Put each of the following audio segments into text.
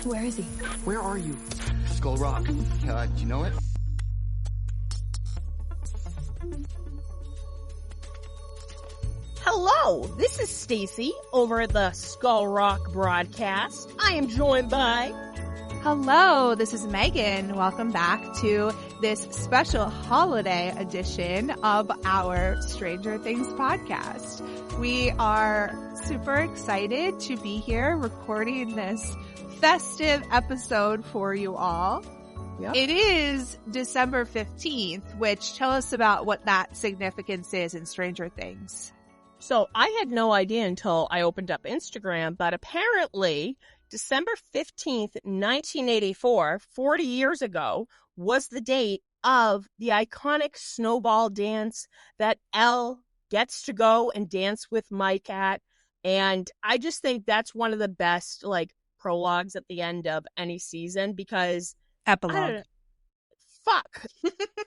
Where is he? Where are you? Skull Rock. Do you know it? Hello, this is Stacy over at the Skull Rock broadcast. I am joined by... Hello, this is Megan. Welcome back to this special holiday edition of our Stranger Things podcast. We are super excited to be here recording this festive episode for you all. Yep. It is December 15th, which tell us about what that significance is in Stranger Things. So I had no idea until I opened up Instagram, but apparently December 15th, 1984, 40 years ago, was the date of the iconic snowball dance that Elle gets to go and dance with Mike at. And I just think that's one of the best, prologues at the end of any season because... Epilogue. Fuck.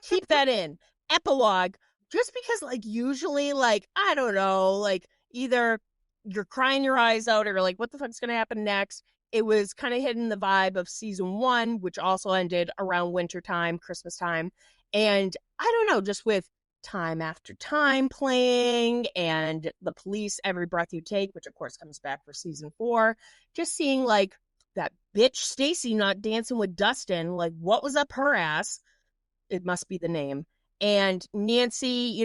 Keep that in. Epilogue. Just because, usually, I don't know, either you're crying your eyes out or what the fuck's going to happen next? It was kind of hitting the vibe of season 1, which also ended around winter time, Christmas time. And I don't know, just with Time After Time playing and The Police, Every Breath You Take, which of course comes back for season 4, just seeing that bitch Stacy not dancing with Dustin, what was up her ass? It must be the name. And Nancy,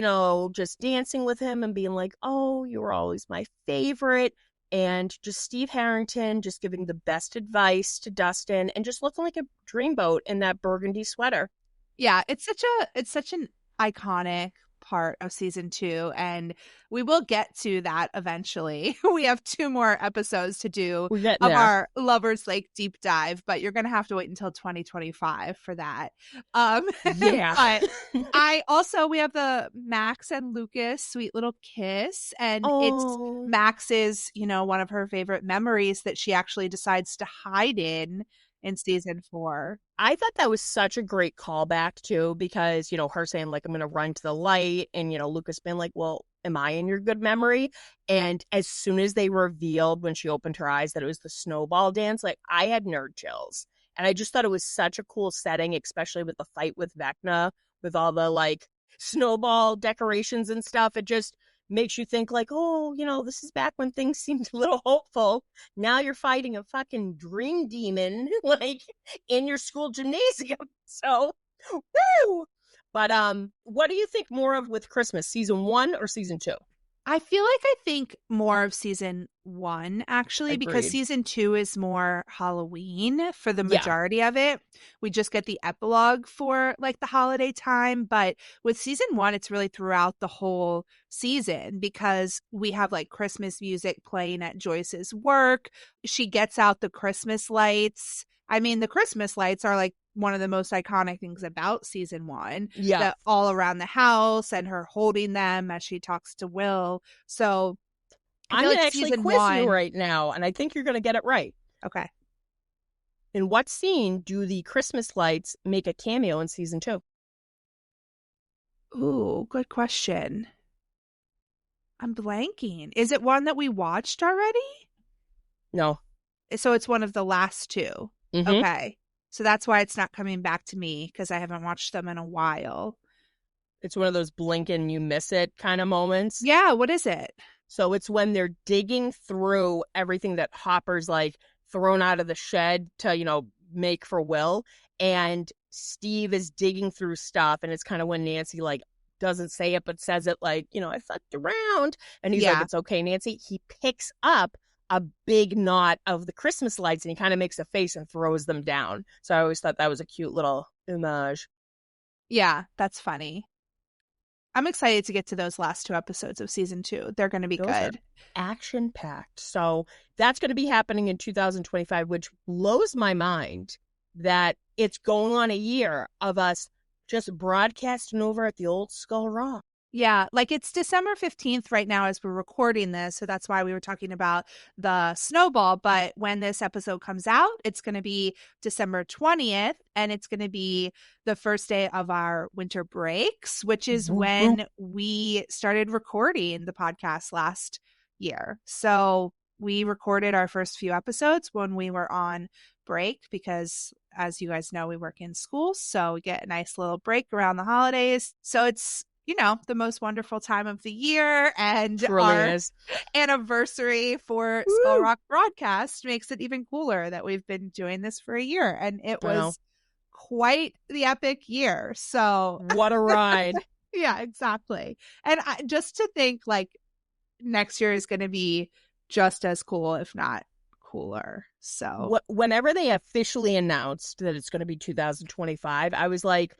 just dancing with him and being like, oh, you were always my favorite. And just Steve Harrington just giving the best advice to Dustin and just looking like a dreamboat in that burgundy sweater. Yeah, it's such an iconic part of season 2, and we will get to that eventually. We have 2 more episodes to do of our Lovers Lake deep dive, but you're gonna have to wait until 2025 for that. Yeah. But we have the Max and Lucas sweet little kiss, and it's Max's, one of her favorite memories that she actually decides to hide in season 4. I thought that was such a great callback too, because, her saying I'm going to run to the light and, Lucas being like, well, am I in your good memory? And as soon as they revealed when she opened her eyes that it was the snowball dance, I had nerd chills. And I just thought it was such a cool setting, especially with the fight with Vecna, with all the snowball decorations and stuff. It just makes you think this is back when things seemed a little hopeful. Now you're fighting a fucking dream demon, in your school gymnasium. So, woo! But, what do you think more of with Christmas, season 1 or season 2? I think more of season 1, actually. Agreed. Because season 2 is more Halloween for the majority of it. We just get the epilogue for the holiday time. But with season 1, it's really throughout the whole season because we have Christmas music playing at Joyce's work. She gets out the Christmas lights. I mean, the Christmas lights are one of the most iconic things about season 1. Yeah. All around the house and her holding them as she talks to Will. So I'm going to actually quiz you right now, and I think you're going to get it right. Okay. In what scene do the Christmas lights make a cameo in season 2? Ooh, good question. I'm blanking. Is it one that we watched already? No. So it's one of the last 2. Mm-hmm. Okay. So that's why it's not coming back to me because I haven't watched them in a while. It's one of those blink and you miss it kind of moments. Yeah, what is it? So it's when they're digging through everything that Hopper's thrown out of the shed to, make for Will. And Steve is digging through stuff. And it's kind of when Nancy doesn't say it, but says it I fucked around. And he's like, it's okay, Nancy. He picks up a big knot of the Christmas lights and he kind of makes a face and throws them down. So I always thought that was a cute little homage. Yeah, that's funny. I'm excited to get to those last 2 episodes of season 2. They're going to be good. Action-packed. So that's going to be happening in 2025, which blows my mind that it's going on a year of us just broadcasting over at the old Skull Rock. Yeah, it's December 15th right now as we're recording this. So that's why we were talking about the snowball. But when this episode comes out, it's going to be December 20th. And it's going to be the first day of our winter breaks, which is when we started recording the podcast last year. So we recorded our first few episodes when we were on break because, as you guys know, we work in schools. So we get a nice little break around the holidays. So it's, the most wonderful time of the year. And Truly our is. anniversary for Skull Rock Broadcast makes it even cooler that we've been doing this for a year. And it was quite the epic year. So what a ride. Yeah, exactly. And just to think like next year is going to be just as cool, if not cooler. So whenever they officially announced that it's going to be 2025, I was like,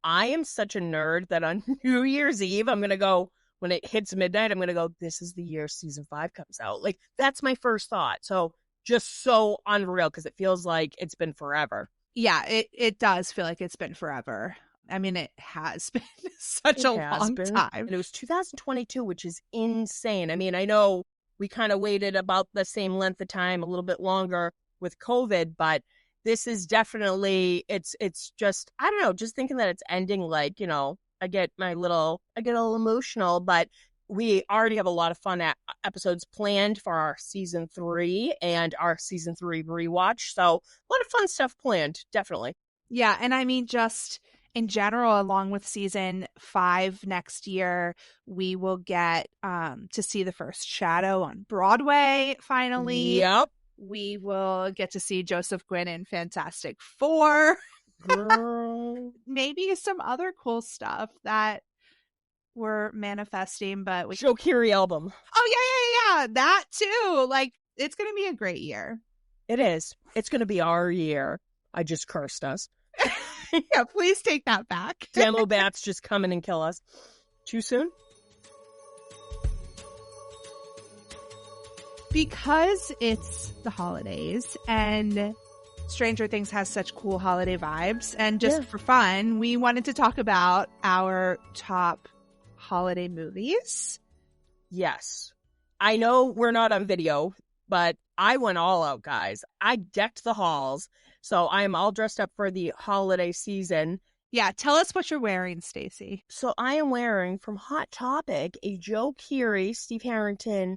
I am such a nerd that on New Year's Eve, I'm going to go, when it hits midnight, I'm going to go, this is the year season 5 comes out. Like, that's my first thought. So just so unreal because it feels like it's been forever. Yeah, it does feel like it's been forever. I mean, it has been such a long time. And it was 2022, which is insane. I mean, I know we kind of waited about the same length of time, a little bit longer with COVID, but this is definitely, it's just, I don't know, just thinking that it's ending, like, I get a little emotional, but we already have a lot of fun episodes planned for our season 3 and our season 3 rewatch. So a lot of fun stuff planned, definitely. Yeah. And I mean, just in general, along with season 5 next year, we will get to see the first Shadow on Broadway finally. Yep. We will get to see Joseph Quinn in Fantastic Four. Girl. Maybe some other cool stuff that we're manifesting, but we Joe Keery album. Oh yeah, that too. Like, it's gonna be a great year. It is. It's gonna be our year. I just cursed us. Yeah, please take that back. Demo bats just come in and kill us. Too soon? Because it's the holidays and Stranger Things has such cool holiday vibes, and just for fun, we wanted to talk about our top holiday movies. Yes. I know we're not on video, but I went all out, guys. I decked the halls, so I am all dressed up for the holiday season. Yeah, tell us what you're wearing, Stacey. So I am wearing, from Hot Topic, a Joe Keery, Steve Harrington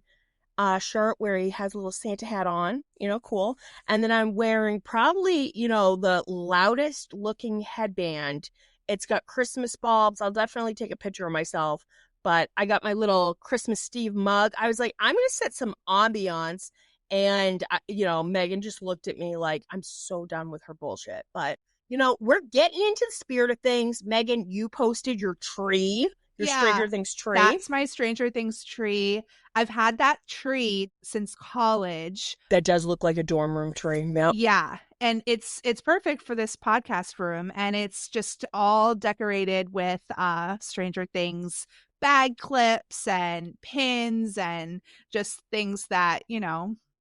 shirt where he has a little Santa hat on, cool. And then I'm wearing probably, the loudest looking headband. It's got Christmas bulbs. I'll definitely take a picture of myself, but I got my little Christmas Steve mug. I was like, I'm going to set some ambiance. And, Megan just looked at me like, I'm so done with her bullshit. But, we're getting into the spirit of things. Megan, you posted your tree. Your Stranger Things tree. That's my Stranger Things tree. I've had that tree since college. That does look like a dorm room tree. Yep. Yeah. And it's perfect for this podcast room. And it's just all decorated with Stranger Things bag clips and pins and just things that,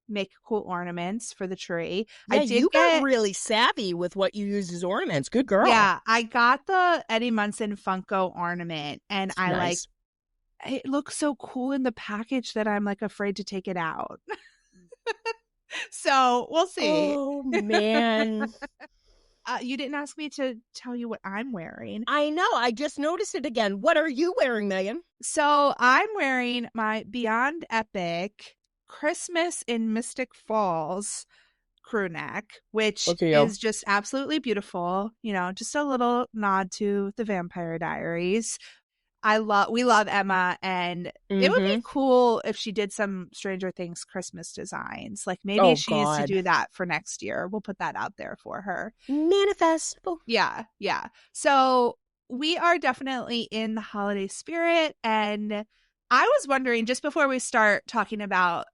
make cool ornaments for the tree. Yeah, you got really savvy with what you use as ornaments. Good girl. Yeah, I got the Eddie Munson Funko ornament, and I nice. It looks so cool in the package that I'm like afraid to take it out. So we'll see. Oh man. You didn't ask me to tell you what I'm wearing. I know. I just noticed it again. What are you wearing, Megan? So I'm wearing my Beyond Epic Christmas in Mystic Falls crew neck, which is just absolutely beautiful. Just a little nod to the Vampire Diaries. We love Emma, and it would be cool if she did some Stranger Things Christmas designs. Like maybe she needs to do that for next year. We'll put that out there for her. Manifest. Yeah. So we are definitely in the holiday spirit, and I was wondering, just before we start talking about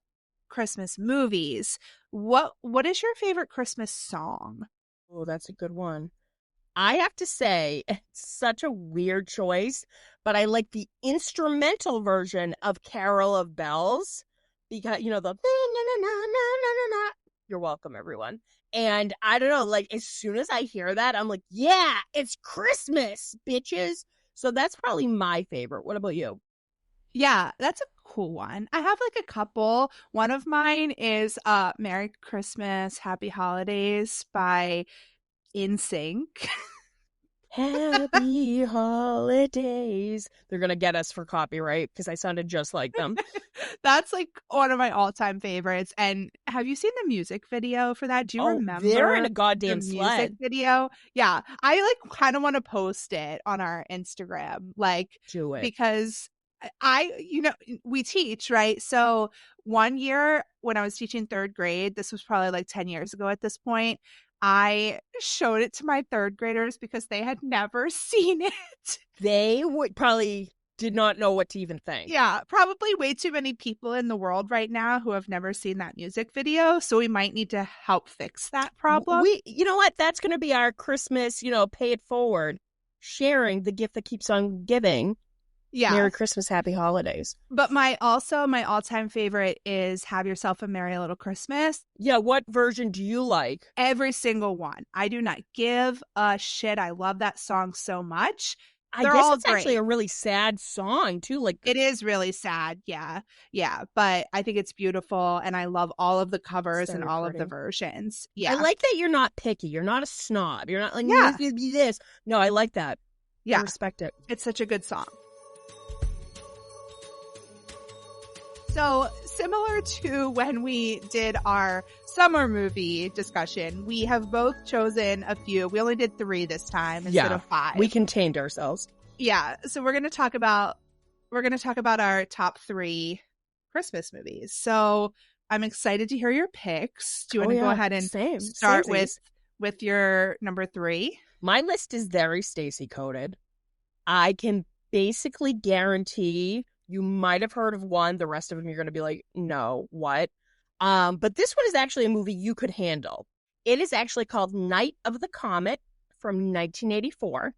Christmas movies, what is your favorite Christmas song? Oh, that's a good one. I have to say, it's such a weird choice, but I like the instrumental version of Carol of Bells because, the na-na-na-na-na-na-na. You're welcome, everyone. And I don't know, like, as soon as I hear that, I'm like, yeah, it's Christmas, bitches. So that's probably my favorite. What about you? Yeah, that's a cool one. I have like a couple. One of mine is Merry Christmas, Happy Holidays by NSYNC. Happy holidays. They're going to get us for copyright because I sounded just like them. That's like one of my all-time favorites. And have you seen the music video for that? Do you remember? They're in a goddamn the sled. Music video? Yeah. I like kind of want to post it on our Instagram. Like, do it. Because we teach, right? So one year when I was teaching 3rd grade, this was probably like 10 years ago at this point, I showed it to my 3rd graders because they had never seen it. They would probably did not know what to even think. Yeah, probably way too many people in the world right now who have never seen that music video. So we might need to help fix that problem. You know what? That's going to be our Christmas, pay it forward. Sharing the gift that keeps on giving. Yeah. Merry Christmas, Happy Holidays. But my all-time favorite is Have Yourself a Merry Little Christmas. Yeah, what version do you like? Every single one. I do not give a shit. I love that song so much. I guess it's actually a really sad song, too. Like it is really sad, yeah. Yeah, but I think it's beautiful, and I love all of the covers and all of the versions. Yeah. I like that you're not picky. You're not a snob. You're not like, yeah, you be this. No, I like that. Yeah. I respect it. It's such a good song. So similar to when we did our summer movie discussion, we have both chosen a few. We only did 3 this time instead of 5. We contained ourselves. Yeah. So we're going to talk about our top 3 Christmas movies. So I'm excited to hear your picks. Do you want to go ahead and start with your number 3? My list is very Stacey coded. I can basically guarantee you might have heard of one. The rest of them, you're going to be like, no, what? But this one is actually a movie you could handle. It is actually called Night of the Comet from 1984.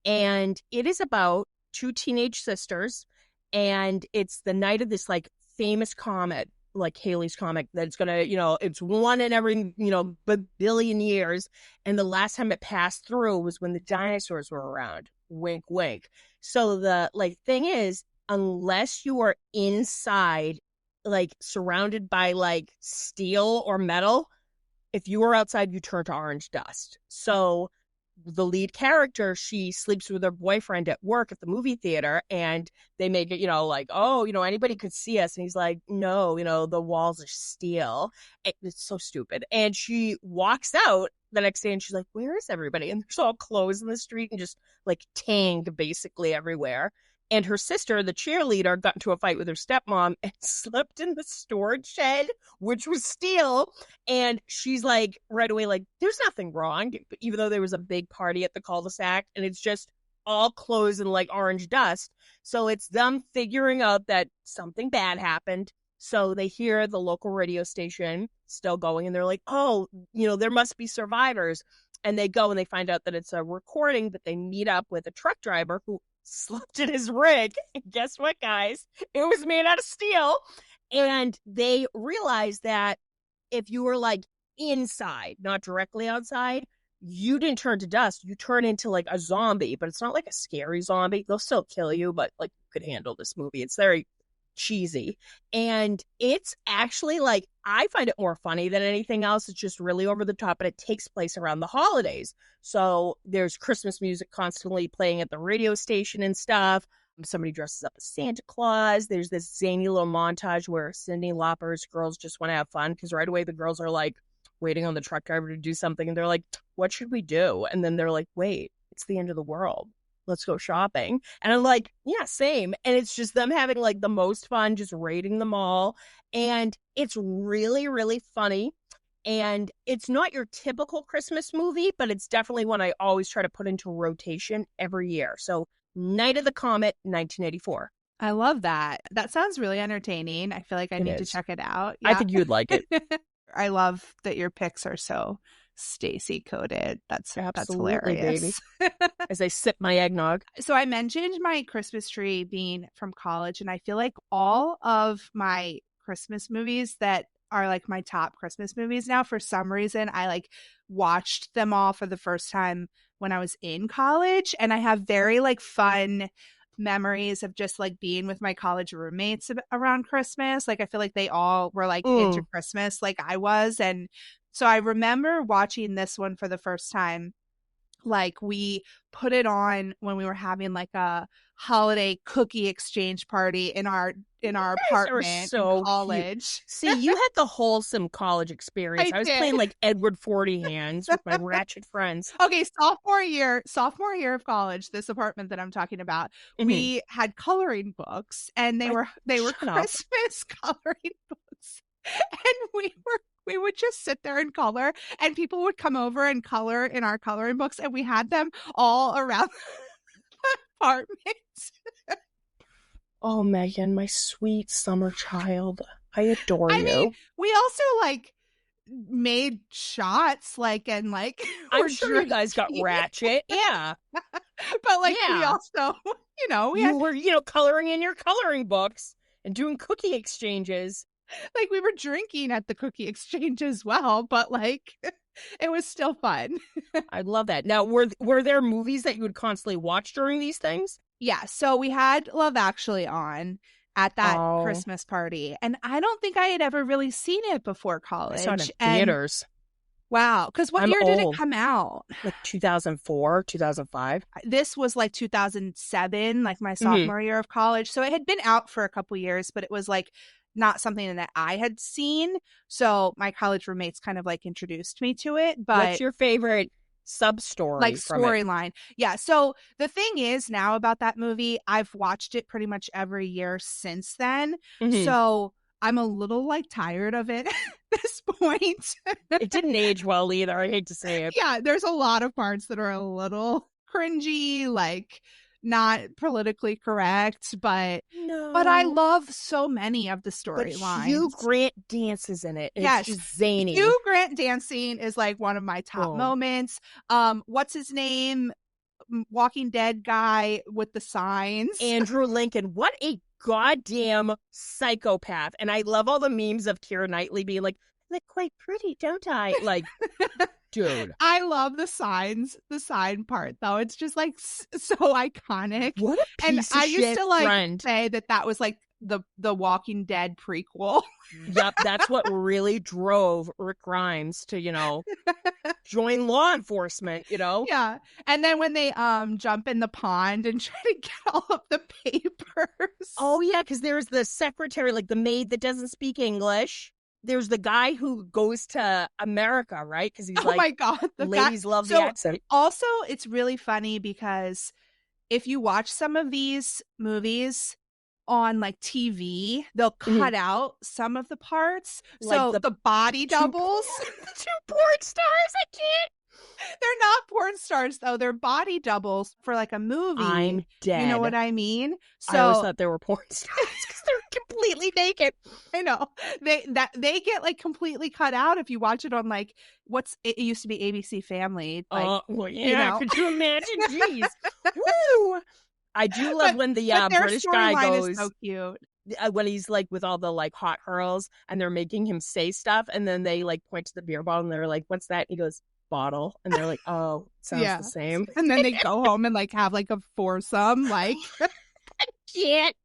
And it is about 2 teenage sisters. And it's the night of this like famous comet, like Halley's Comet, that's going to, it's one in every, billion years. And the last time it passed through was when the dinosaurs were around. Wink, wink. So the thing is, unless you are inside, like surrounded by like steel or metal, if you are outside, you turn to orange dust. So the lead character, she sleeps with her boyfriend at work at the movie theater, and they make it, anybody could see us. And he's like, no, the walls are steel. It's so stupid. And she walks out the next day and she's like, where is everybody? And there's all clothes in the street and just like tang basically everywhere. And her sister, the cheerleader, got into a fight with her stepmom and slept in the storage shed, which was steel. And she's like, right away, like, there's nothing wrong, even though there was a big party at the cul-de-sac. And it's just all clothes and like orange dust. So it's them figuring out that something bad happened. So they hear the local radio station still going. And they're like, oh, there must be survivors. And they go and they find out that it's a recording, but they meet up with a truck driver who slept in his rig. And guess what, guys? It was made out of steel. And they realized that if you were like inside, not directly outside, you didn't turn to dust. You turn into like a zombie, but it's not like a scary zombie. They'll still kill you, but like you could handle this movie. It's very cheesy. And it's actually like, I find it more funny than anything else. It's just really over the top, but it takes place around the holidays. So there's Christmas music constantly playing at the radio station and stuff. Somebody dresses up as Santa Claus. There's this zany little montage where Cyndi Lauper's girls just want to have fun, because right away the girls are like waiting on the truck driver to do something, and they're like, what should we do? And then they're like, wait, it's the end of the world. Let's go shopping. And I'm like, yeah, same. And it's just them having like the most fun, just raiding the mall. And it's really, really funny. And it's not your typical Christmas movie, but it's definitely one I always try to put into rotation every year. So Night of the Comet, 1984. I love that. That sounds really entertaining. I feel like I need to check it out. Yeah. I think you'd like it. I love that your picks are so Stacey coded. That's hilarious. Baby. As I sip my eggnog. So I mentioned my Christmas tree being from college, and I feel like all of my Christmas movies that are like my top Christmas movies now, for some reason, I like watched them all for the first time when I was in college, and I have very like fun memories of just like being with my college roommates around Christmas. Like I feel like they all were like into Christmas like I was. And so I remember watching this one for the first time like we put it on when we were having like a holiday cookie exchange party in our apartment so in college. Cute. See, you had the wholesome college experience. I was playing like Edward Forty Hands with my ratchet friends. Okay, sophomore year of college, this apartment that I'm talking about, we had coloring books, and they were Christmas coloring books, and we would just sit there and color, and people would come over and color in our coloring books, and we had them all around the apartment. Oh, Megan, my sweet summer child. I adore you. Mean, we also like made shots, like, and like I'm sure you guys got ratchet. Yeah. But like we also, we were coloring in your coloring books and doing cookie exchanges. Like we were drinking at the cookie exchange as well, but like it was still fun. I love that. Now, were there movies that you would constantly watch during these things? Yeah, so we had Love Actually on at that Christmas party, and I don't think I had ever really seen it before college. I saw it in theaters. Wow, because what year did it come out? Like 2004, 2005. This was like 2007, like my sophomore year of college. So it had been out for a couple years, but it was like not something that I had seen. So my college roommates kind of like introduced me to it. But what's your favorite sub-story, like storyline? Yeah, so the thing is now about that movie, I've watched it pretty much every year since then. So I'm a little like tired of it at this point. It didn't age well either, I hate to say it. Yeah, there's a lot of parts that are a little cringy, like not politically correct, but I love so many of the storylines. Hugh Grant dances in it. It's just zany. Hugh Grant dancing is like one of my top moments. What's his name? Walking Dead guy with the signs. Andrew Lincoln. What a goddamn psychopath. And I love all the memes of Keira Knightley being like, I look quite pretty, don't I? Like, dude. I love the sign part, though. It's just like so iconic. What a piece of shit. And I used to like say that was like the Walking Dead prequel. Yep, that's what really drove Rick Grimes to, join law enforcement, Yeah. And then when they jump in the pond and try to get all of the papers. Oh yeah, because there's the secretary, like the maid that doesn't speak English. There's the guy who goes to America, right? Because he's like, oh my God, ladies love the accent. Also, it's really funny because if you watch some of these movies on like TV, they'll cut out some of the parts. Like so the body doubles. The two porn stars, I can't. They're not porn stars, though. They're body doubles for like a movie. I'm dead. You know what I mean? So I always thought they were porn stars because they're completely naked. I know. They get like completely cut out if you watch it on like it used to be ABC Family. Like, well, yeah. Could you imagine? Jeez. Woo! I do love when the British guy goes. Is so cute. When he's like with all the like hot girls and they're making him say stuff, and then they like point to the beer bottle and they're like, "What's that?" And he goes, "Bottle," and they're like, "Oh, sounds the same." And then they go home and like have like a foursome. Like, I can't.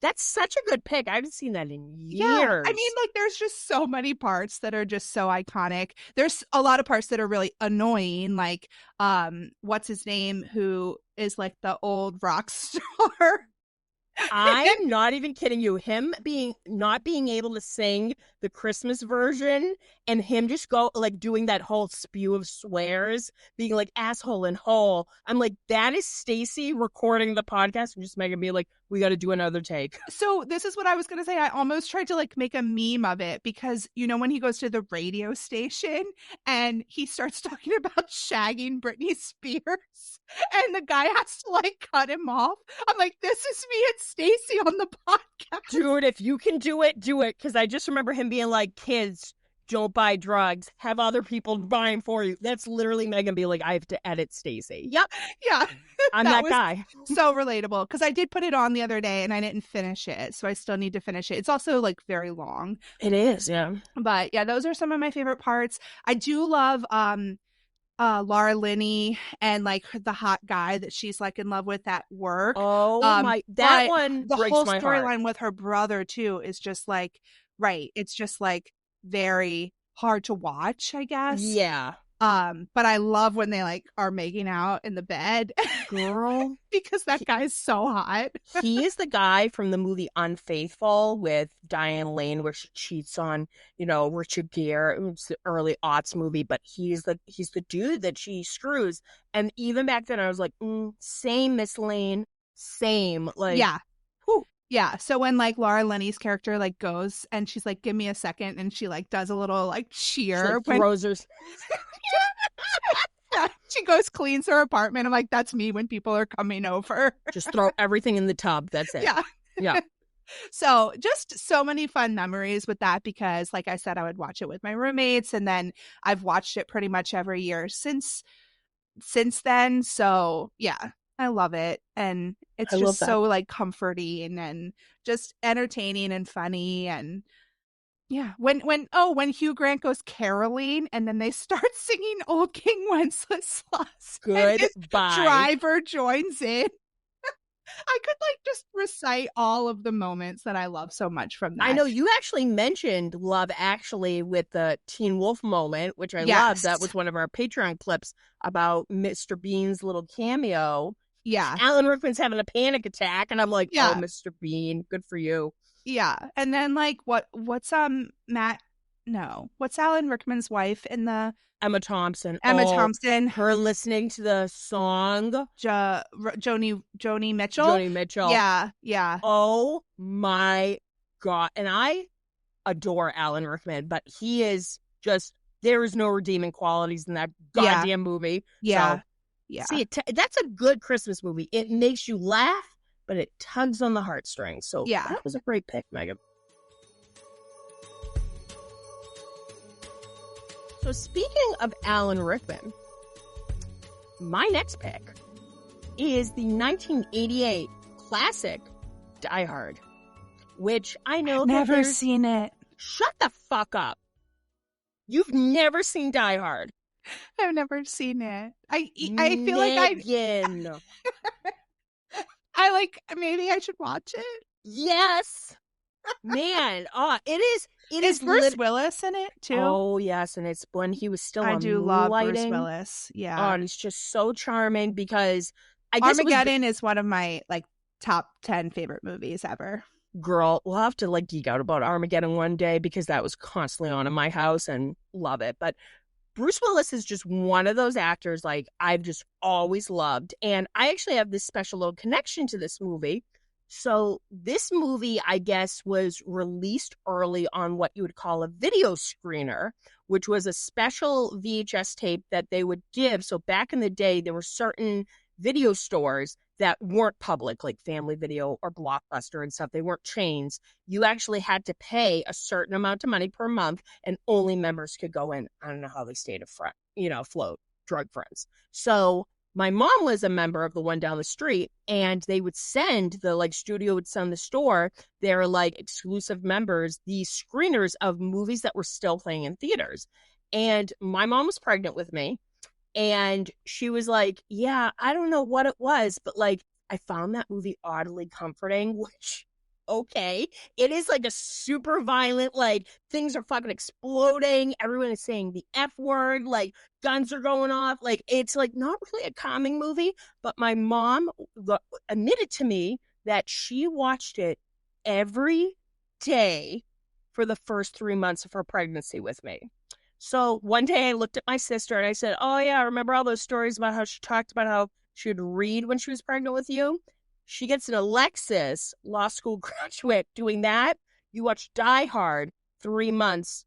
That's such a good pick. I haven't seen that in years. Yeah, I mean, like, there's just so many parts that are just so iconic. There's a lot of parts that are really annoying, like, what's his name, who is like the old rock star. I'm not even kidding you. Him not being able to sing the Christmas version, and him just doing that whole spew of swears, being like asshole and hole. I'm like, that is Stacy recording the podcast and just making me like, we got to do another take. So this is what I was going to say. I almost tried to like make a meme of it because, when he goes to the radio station and he starts talking about shagging Britney Spears and the guy has to like cut him off. I'm like, this is me and Stacy on the podcast. Dude, if you can do it, do it. Because I just remember him being like, kids, don't buy drugs. Have other people buy them for you. That's literally Megan being like, I have to edit Stacy. Yep. Yeah. I'm that guy. So relatable. Because I did put it on the other day and I didn't finish it. So I still need to finish it. It's also like very long. It is, yeah. But yeah, those are some of my favorite parts. I do love Laura Linney and like the hot guy that she's like in love with at work. Oh my, that one the breaks whole my storyline heart. With her brother too is just like, right, it's just like very hard to watch, I guess. Yeah. But I love when they like are making out in the bed. Girl. Because that guy is so hot. He is the guy from the movie Unfaithful with Diane Lane where she cheats on, Richard Gere. It was the early aughts movie, but he's the dude that she screws. And even back then I was like, same Miss Lane, same. Like, yeah. Whew. Yeah. So when like Laura Linney's character like goes and she's like, give me a second, and she like does a little like cheer. She, like, throws her... Yeah, she goes, cleans her apartment. I'm like, that's me when people are coming over. Just throw everything in the tub. That's it. Yeah. Yeah. So just so many fun memories with that because, like I said, I would watch it with my roommates, and then I've watched it pretty much every year since then. So yeah, I love it. And it's just so like comforting and just entertaining and funny. And yeah, when Hugh Grant goes caroling and then they start singing Old King Wenceslas. Goodbye. Driver joins in. I could like just recite all of the moments that I love so much from that. I know you actually mentioned Love Actually with the Teen Wolf moment, which I love. That was one of our Patreon clips about Mr. Bean's little cameo. Yeah. Alan Rickman's having a panic attack, and I'm like, oh, Mr. Bean, good for you. Yeah. And then like what's Alan Rickman's wife in the Emma Thompson. Thompson. Her listening to the song. Joni Mitchell. Joni Mitchell. Yeah. Yeah. Oh my God. And I adore Alan Rickman, but he is just, there is no redeeming qualities in that goddamn movie. Yeah. So, yeah. See, that's a good Christmas movie. It makes you laugh, but it tugs on the heartstrings. So yeah, that was a great pick, Megan. So speaking of Alan Rickman, my next pick is the 1988 classic Die Hard, which I know never seen it. Shut the fuck up. You've never seen Die Hard. I've never seen it. I feel like I like maybe I should watch it. Yes. Man, it is Bruce Willis in it too? Oh yes, and it's when he was still on I do love Bruce Willis. Yeah. Oh, and he's just so charming because I guess Armageddon is one of my like top 10 favorite movies ever. Girl, we'll have to like geek out about Armageddon one day because that was constantly on in my house and love it. But Bruce Willis is just one of those actors like I've just always loved. And I actually have this special little connection to this movie. So this movie, I guess, was released early on what you would call a video screener, which was a special VHS tape that they would give. So back in the day, there were certain video stores that weren't public, like Family Video or Blockbuster and stuff. They weren't chains. You actually had to pay a certain amount of money per month, and only members could go in. I don't know how they stayed afloat, drug friends. So my mom was a member of the one down the street, and they would send studio would send the store their like exclusive members these screeners of movies that were still playing in theaters. And my mom was pregnant with me, and she was like, yeah, I don't know what it was, but like I found that movie oddly comforting, which okay. It is like a super violent, like things are fucking exploding. Everyone is saying the F word, like guns are going off. Like it's like not really a calming movie, but my mom admitted to me that she watched it every day for the first 3 months of her pregnancy with me. So one day I looked at my sister and I said, oh yeah, remember all those stories about how she talked about how she would read when she was pregnant with you? She gets an Alexis law school graduate doing that. You watch Die Hard 3 months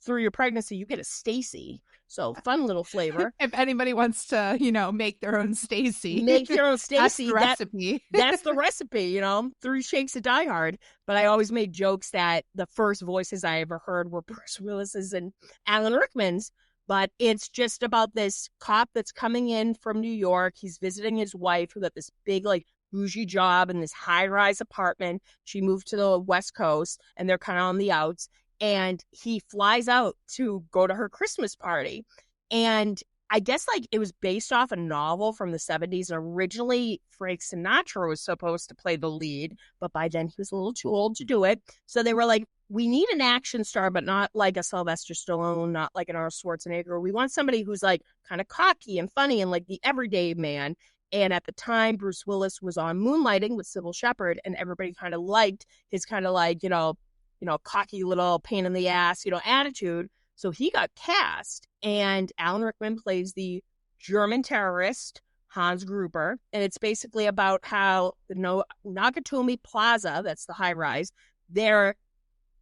through your pregnancy, you get a Stacy. So fun little flavor. If anybody wants to, make their own Stacy. Make your own Stacy. That's the recipe. That's the recipe, 3 shakes of Die Hard. But I always made jokes that the first voices I ever heard were Bruce Willis's and Alan Rickman's. But it's just about this cop that's coming in from New York. He's visiting his wife who got this big, bougie job in this high-rise apartment. She moved to the West Coast, and they're kind of on the outs. And he flies out to go to her Christmas party. And I guess, it was based off a novel from the 70s. And originally, Frank Sinatra was supposed to play the lead. But by then, he was a little too old to do it. So they were like, we need an action star, but not like a Sylvester Stallone, not like an Arnold Schwarzenegger. We want somebody who's like kind of cocky and funny and like the everyday man. And at the time, Bruce Willis was on Moonlighting with Sybil Shepherd, and everybody kind of liked his kind of like, cocky little pain in the ass, attitude. So he got cast, and Alan Rickman plays the German terrorist Hans Gruber, and it's basically about how the Nakatomi Plaza, that's the high rise, they're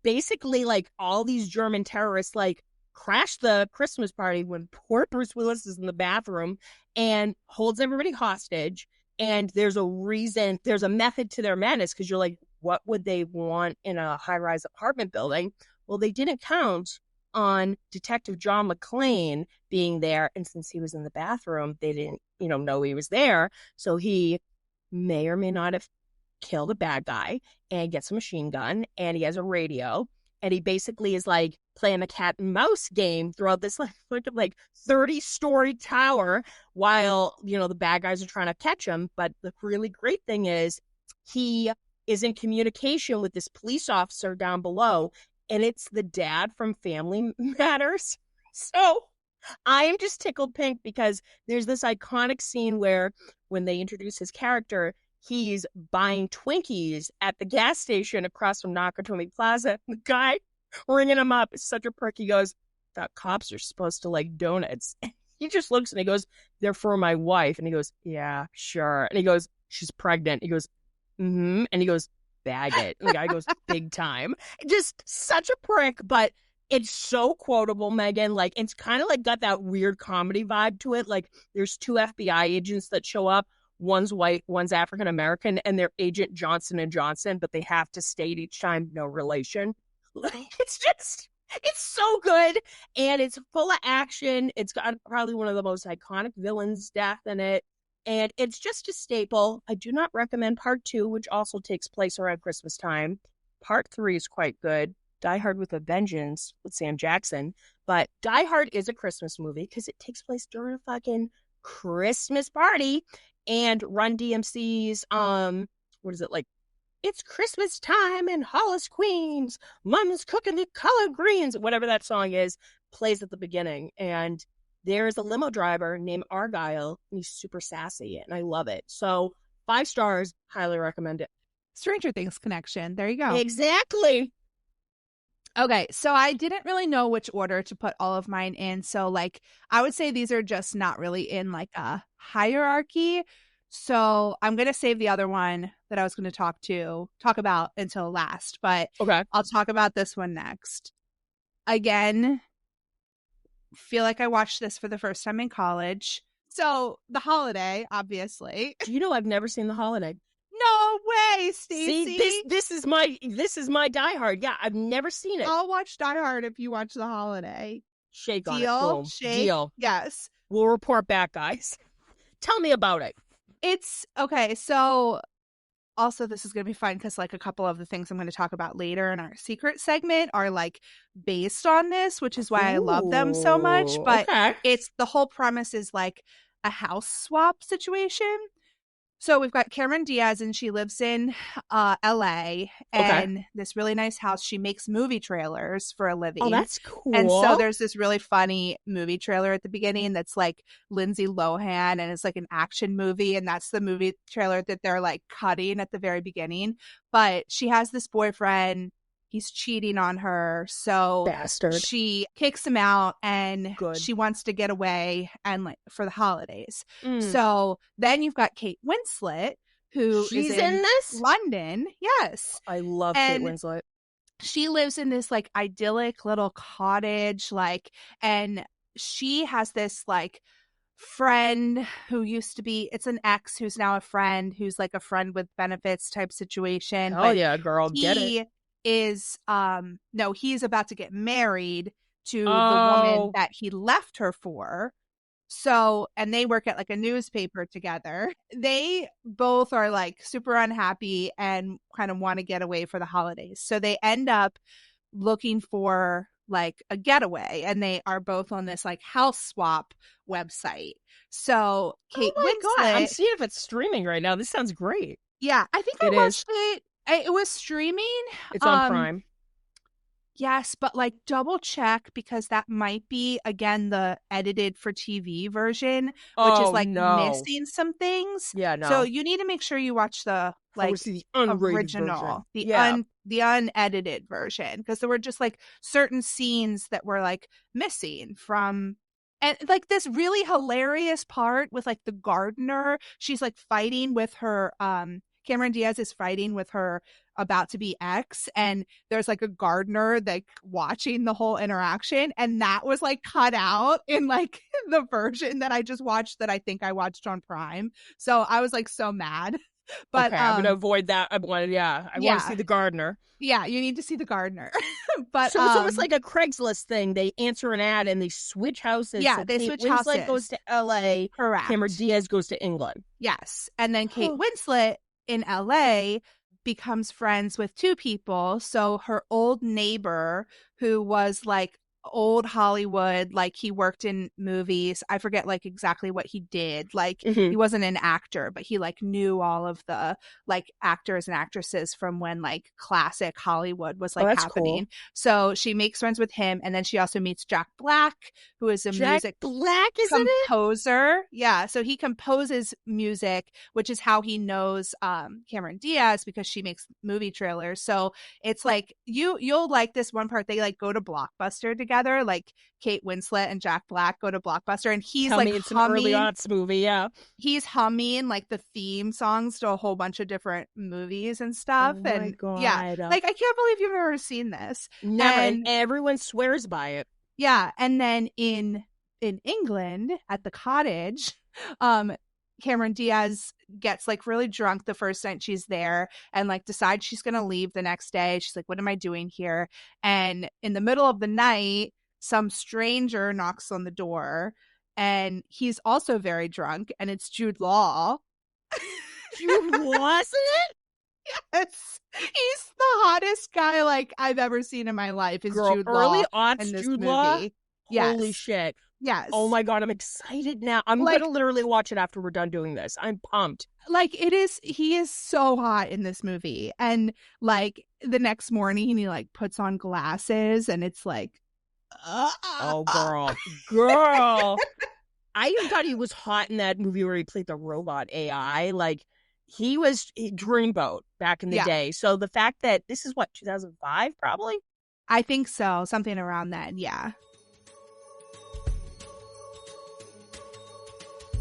basically like all these German terrorists like crash the Christmas party when poor Bruce Willis is in the bathroom and holds everybody hostage. And there's a reason, there's a method to their madness, because you're like, what would they want in a high-rise apartment building? Well, they didn't count on Detective John McClane being there. And since he was in the bathroom, they didn't, know he was there. So he may or may not have killed a bad guy and gets a machine gun, and he has a radio. And he basically is like playing the cat and mouse game throughout this like 30-story tower while, the bad guys are trying to catch him. But the really great thing is he is in communication with this police officer down below, and it's the dad from Family Matters. So I am just tickled pink because there's this iconic scene where when they introduce his character, he's buying Twinkies at the gas station across from Nakatomi Plaza. The guy ringing him up is such a prick. He goes, "Thought cops are supposed to like donuts." He just looks and he goes, "They're for my wife." And he goes, "Yeah, sure." And he goes, "She's pregnant." He goes, "Mm-hmm." And he goes, "Bag it." And the guy goes, "Big time." Just such a prick, but it's so quotable, Megan. Like, it's kind of like got that weird comedy vibe to it. Like, there's 2 FBI agents that show up. One's white, one's African-American, and they're Agent Johnson & Johnson, but they have to state each time no relation. It's so good, and it's full of action. It's got probably one of the most iconic villains' death in it, and it's just a staple. I do not recommend Part 2, which also takes place around Christmas time. Part 3 is quite good. Die Hard with a Vengeance with Sam Jackson, but Die Hard is a Christmas movie because it takes place during a fucking Christmas party. And Run DMC's, what is it, like, "It's Christmas time in Hollis, Queens. Mom's cooking the collard greens," whatever that song is, plays at the beginning. And there's a limo driver named Argyle, and he's super sassy, and I love it. So 5 stars, highly recommend it. Stranger Things connection. There you go. Exactly. Okay, so I didn't really know which order to put all of mine in. So, like, I would say these are just not really in, like, a hierarchy. So I'm going to save the other one that I was going to talk about until last. But okay, I'll talk about this one next. Again, feel like I watched this for the first time in college. So, The Holiday, obviously. You know, I've never seen The Holiday. No way, Stacey. See, this is my Die Hard. Yeah, I've never seen it. I'll watch Die Hard if you watch The Holiday. Shake on Deal? it. Boom. Shake? Deal. Yes. We'll report back, guys. Tell me about it. It's okay. So also this is going to be fun because like a couple of the things I'm going to talk about later in our secret segment are like based on this, which is why I love them so much. But it's the whole premise is like a house swap situation. So we've got Cameron Diaz, and she lives in LA, and this really nice house. She makes movie trailers for a living. Oh, that's cool. And so there's this really funny movie trailer at the beginning that's like Lindsay Lohan, and it's like an action movie, and that's the movie trailer that they're like cutting at the very beginning. But she has this boyfriend. He's cheating on her, so bastard. She kicks him out, and she wants to get away and like for the holidays. So then you've got Kate Winslet, who is in this London. Yes, I love Kate Winslet. She lives in this like idyllic little cottage, like, and she has this like friend who used to be, it's an ex who's now a friend, who's like a friend with benefits type situation. Oh yeah, girl, get it. Is no, he's about to get married to the woman that he left her for. So, and they work at like a newspaper together. They both are like super unhappy and kind of want to get away for the holidays. So they end up looking for like a getaway, and they are both on this like house swap website. So Kate Winslet, God, I'm seeing if it's streaming right now. This sounds great. Yeah, I think I watched it. It was streaming. It's on Prime. Yes, but like double check because that might be again the edited for TV version, which is Oh like no. missing some things. Yeah, So no. you need to make sure you watch the I want like to see the unrated version. original, Yeah. the unedited version, because there were just like certain scenes that were like missing from. And like this really hilarious part with like the gardener, she's like fighting with her Cameron Diaz is fighting with her about to be ex, and there's like a gardener like watching the whole interaction, and that was like cut out in like the version that I just watched that I think I watched on Prime. So I was like so mad. But okay, I'm gonna avoid that. I want to see the gardener. Yeah, you need to see the gardener. But so it's almost like a Craigslist thing. They answer an ad and they switch houses. Yeah, so they Kate switch Winslet houses. goes to LA. Correct. Cameron Diaz goes to England. Yes. And then Kate Winslet in LA becomes friends with two people. So her old neighbor, who was like old Hollywood, like he worked in movies. I forget like exactly what he did. Like he wasn't an actor, but he like knew all of the like actors and actresses from when like classic Hollywood was like happening. Cool. So she makes friends with him, and then she also meets Jack Black, who is a music composer. Yeah, so he composes music, which is how he knows Cameron Diaz, because she makes movie trailers. So it's like you'll like this one part. They like go to Blockbuster together. Like Kate Winslet and Jack Black go to Blockbuster, and he's like it's an early aughts movie. Yeah, he's humming like the theme songs to a whole bunch of different movies and stuff. Oh my God. Yeah, like I can't believe you've ever seen this. Never, and everyone swears by it. Yeah, and then in England at the cottage, Cameron Diaz gets like really drunk the first night she's there, and like decides she's gonna leave the next day. She's like, what am I doing here? And in the middle of the night, some stranger knocks on the door, and he's also very drunk, and it's Jude Law. Jude Law, isn't it? Yes, he's the hottest guy like I've ever seen in my life. Is Jude Law early aughts in this Jude movie? Law? Yes. Holy shit! Yes. Oh my God, I'm excited now. I'm like, gonna literally watch it after we're done doing this. I'm pumped. Like he is so hot in this movie, and like the next morning he like puts on glasses, and it's like, oh girl. I even thought he was hot in that movie where he played the robot AI. Like he was Dreamboat back in the day. So the fact that this is what 2005 probably. I think so, something around then. Yeah.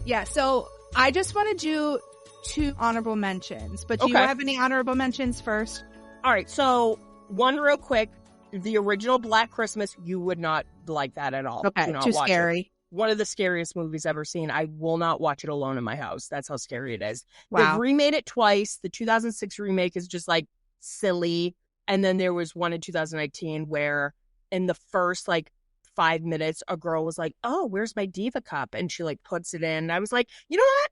Yeah, so I just want to do 2 honorable mentions, but do you have any honorable mentions first? All right, so one real quick. The original Black Christmas, you would not like that at all. Okay, too scary. One of the scariest movies ever seen. I will not watch it alone in my house. That's how scary it is. Wow. They've remade it twice. The 2006 remake is just like silly. And then there was one in 2019 where in the first like 5 minutes, a girl was like, oh, where's my Diva cup? And she like puts it in. And I was like, you know what?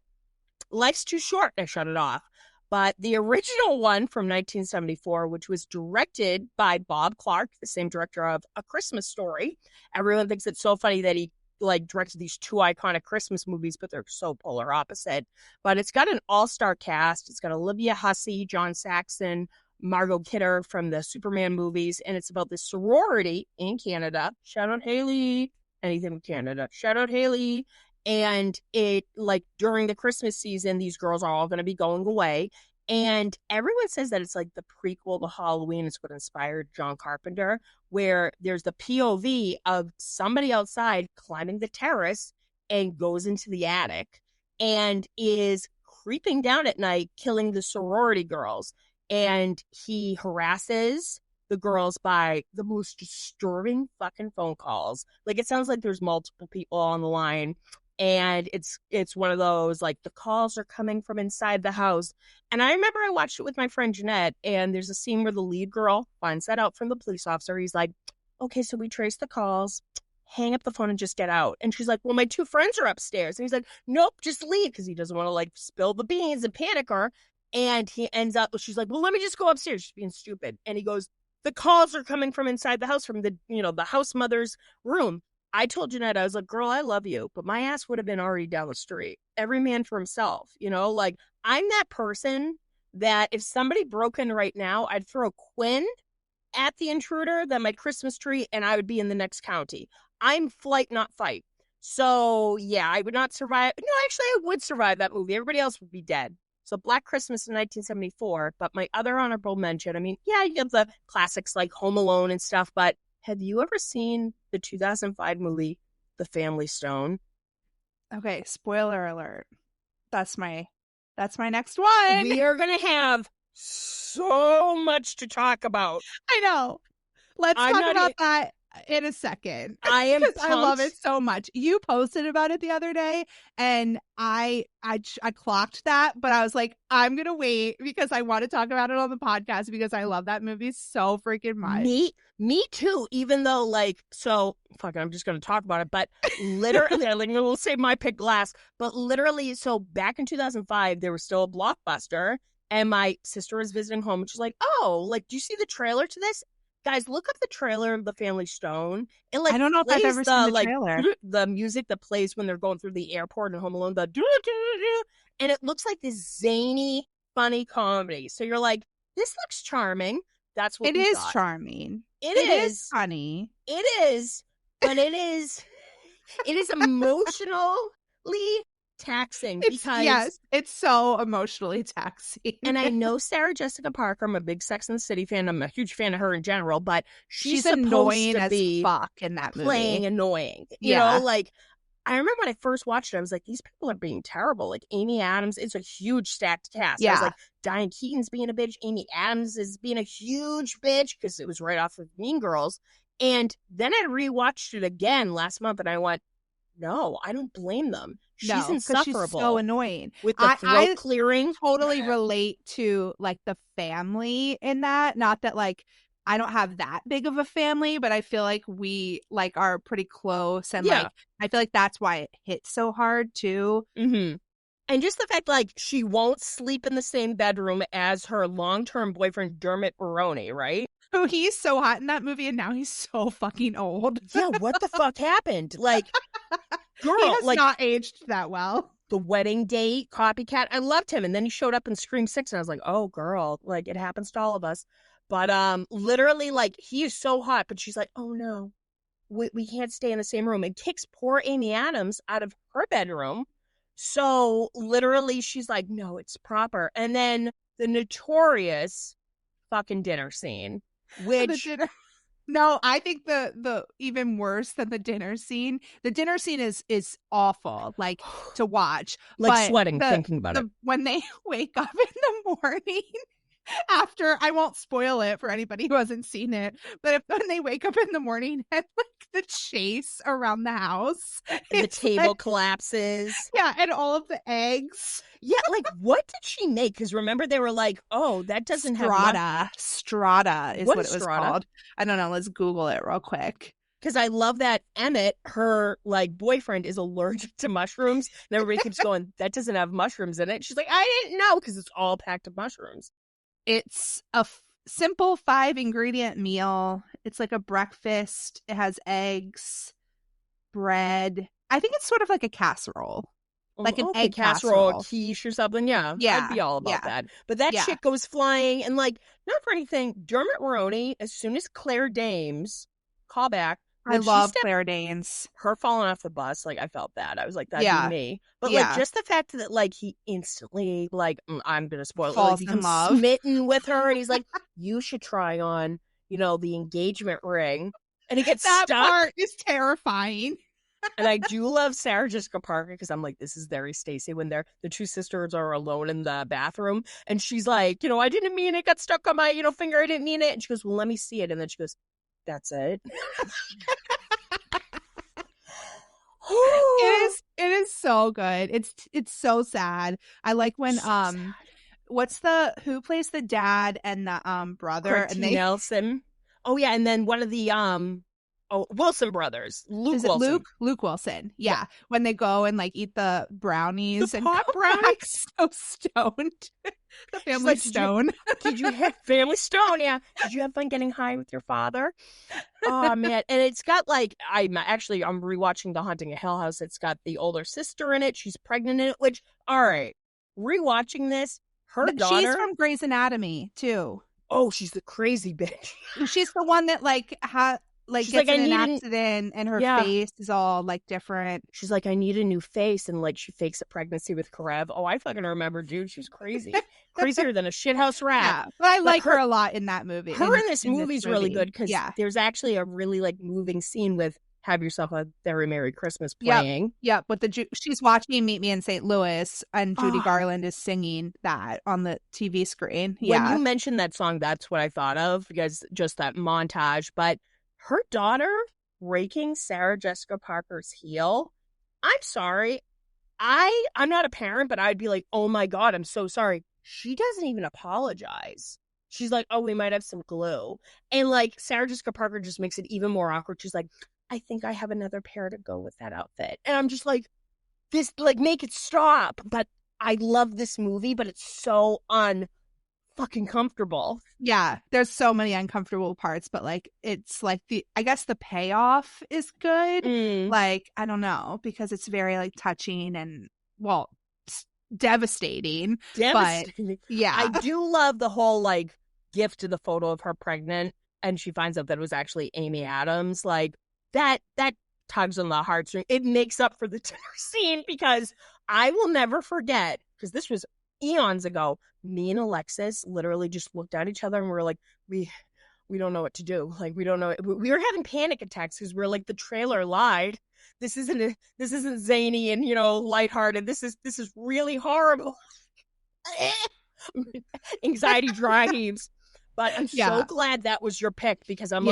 Life's too short. I shut it off. But the original one from 1974, which was directed by Bob Clark, the same director of A Christmas Story. Everyone thinks it's so funny that he like directed these 2 iconic Christmas movies, but they're so polar opposite. But it's got an all-star cast. It's got Olivia Hussey, John Saxon, Margot Kidder from the Superman movies, and it's about this sorority in Canada. Shout out Haley. Anything with Canada. Shout out Haley. And it, like, during the Christmas season, these girls are all going to be going away. And everyone says that it's like the prequel to Halloween. It's what inspired John Carpenter, where there's the POV of somebody outside climbing the terrace and goes into the attic and is creeping down at night, killing the sorority girls. And he harasses the girls by the most disturbing fucking phone calls. Like, it sounds like there's multiple people on the line. And it's one of those, like, the calls are coming from inside the house. And I remember I watched it with my friend Jeanette, and there's a scene where the lead girl finds that out from the police officer. He's like, okay, so we trace the calls, hang up the phone and just get out. And she's like, well, my 2 friends are upstairs. And he's like, nope, just leave, because he doesn't want to, like, spill the beans and panic her. And he ends up, she's like, well, let me just go upstairs. She's being stupid. And he goes, the calls are coming from inside the house, from the, the house mother's room. I told Jeanette, I was like, girl, I love you, but my ass would have been already down the street. Every man for himself, like, I'm that person that if somebody broke in right now, I'd throw Quinn at the intruder than my Christmas tree, and I would be in the next county. I'm flight, not fight. So, yeah, I would not survive. No, actually, I would survive that movie. Everybody else would be dead. So, Black Christmas in 1974. But my other honorable mention, I mean, yeah, you have the classics like Home Alone and stuff, but have you ever seen the 2005 movie, The Family Stone? Okay, spoiler alert. That's my next one. We are going to have so much to talk about. I know. Let's talk about that in a second. I am pumped. I love it so much. You posted about it the other day, and I clocked that, but I was like, I'm gonna wait because I want to talk about it on the podcast because I love that movie so freaking much. Me too. Even though, like, so fuck, I'm just gonna talk about it, but literally, like, we'll save my pick last. But literally, so back in 2005, there was still a Blockbuster, and my sister was visiting home, and she's like, "Oh, like, do you see the trailer to this?" Guys, look up the trailer of The Family Stone. It, like, I don't know if I've ever seen the trailer. The music that plays when they're going through the airport in Home Alone, and it looks like this zany, funny comedy. So you're like, this looks charming. That's what it is. Charming. It is funny. It is, but it is emotionally taxing because it's so emotionally taxing. And I know Sarah Jessica Parker. I'm a big Sex and the City fan. I'm a huge fan of her in general, but she's annoying as fuck in that movie. Playing annoying. You know, like, I remember when I first watched it, I was like, these people are being terrible. Like, Amy Adams, it's a huge stacked cast. I was like, Diane Keaton's being a bitch. Amy Adams is being a huge bitch because it was right off of Mean Girls. And then I rewatched it again last month, and I went, no, I don't blame them. She's insufferable. She's so annoying. With the throat clearing. Totally relate to, like, the family in that. Not that, like, I don't have that big of a family, but I feel like we, like, are pretty close. And, like, I feel like that's why it hits so hard, too. Mm-hmm. And just the fact, like, she won't sleep in the same bedroom as her long-term boyfriend, Dermot Mulroney, right? Oh, he's so hot in that movie, and now he's so fucking old. Yeah, what the fuck happened? Like, girl, he has like, not aged that well. The Wedding Date, Copycat, I loved him. And then he showed up in Scream 6, and I was like, oh, girl, like, it happens to all of us. But literally, like, he is so hot, but she's like, oh, no, we can't stay in the same room. It kicks poor Amy Adams out of her bedroom. So literally, she's like, no, it's proper. And then the notorious fucking dinner scene, which... No, I think the even worse than the dinner scene is awful, like, to watch. Like, but sweating thinking about it. When they wake up in the morning after, I won't spoil it for anybody who hasn't seen it, but when they wake up in the morning and, like, the chase around the house, the table collapses. Yeah, and all of the eggs. Yeah, like, what did she make? Because remember, they were like, oh, that doesn't have Strata is what it was called. I don't know. Let's Google it real quick. Because I love that Emmett, her, like, boyfriend, is allergic to mushrooms. And everybody keeps going, that doesn't have mushrooms in it. She's like, I didn't know, because it's all packed with mushrooms. It's a simple 5-ingredient meal. It's like a breakfast. It has eggs, bread. I think it's sort of like a casserole. Like an egg casserole, quiche or something. Yeah, I'd be all about that. But that shit goes flying, and, like, not for anything, Dermot Mulroney, as soon as Claire Danes, callback. I love Claire Danes. Her falling off the bus, like, I felt bad. I was like, that'd be me. But like, just the fact that, like, he instantly, like, I'm gonna spoil it, like, in love, smitten with her, and he's like, you should try on, you know, the engagement ring, and he gets that stuck. Part is terrifying. And I do love Sarah Jessica Parker because I'm like, this is very Stacey when the two sisters are alone in the bathroom, and she's like, you know, I didn't mean it, got stuck on my, you know, finger, I didn't mean it, and she goes, well, let me see it, and then she goes, that's it. It is so good. It's so sad. I like when who plays the dad and the brother, and Nelson. Oh yeah, and then one of the Wilson brothers. Luke Wilson. Luke Wilson. Yeah. When they go and, like, eat the brownies the and pot brownies, so stoned. The family stone. Did you have family stone? Yeah. Did you have fun getting high with your father? Oh man. And it's got, like, I'm rewatching The Haunting of Hill House. It's got the older sister in it. She's pregnant in it, which, all right. Rewatching this, her daughter. She's from Grey's Anatomy too. Oh, she's the crazy bitch. She's the one that like She's gets like, in an accident and her face is all like different. She's like, I need a new face, and like she fakes a pregnancy with Karev. Oh, I fucking remember, dude. She was crazy, crazier than a shithouse rat. Yeah, but I like her a lot in that movie. Her in this movie is really good because there's actually a really like moving scene with "Have Yourself a Very Merry Christmas" playing. Yep. But she's watching Meet Me in St. Louis, and Judy Garland is singing that on the TV screen. When you mentioned that song, that's what I thought of, because just that montage. But her daughter breaking Sarah Jessica Parker's heel. I'm sorry. I'm not a parent, but I'd be like, oh my God, I'm so sorry. She doesn't even apologize. She's like, oh, we might have some glue. And like Sarah Jessica Parker just makes it even more awkward. She's like, I think I have another pair to go with that outfit. And I'm just like, this, like, make it stop. But I love this movie, but it's so fucking comfortable. Yeah, there's so many uncomfortable parts, but like it's like I guess the payoff is good. Like, I don't know, because it's very like touching and devastating. But yeah, I do love the whole like gift to the photo of her pregnant, and she finds out that it was actually Amy Adams. Like that tugs on the heartstring. It makes up for the dinner scene, because I will never forget, because this was eons ago, me and Alexis literally just looked at each other and we were like, we don't know what to do. Like, we don't know. We were having panic attacks because we're like, the trailer lied. This isn't zany and, lighthearted. This is really horrible. Anxiety drives. But I'm so glad that was your pick, because I'm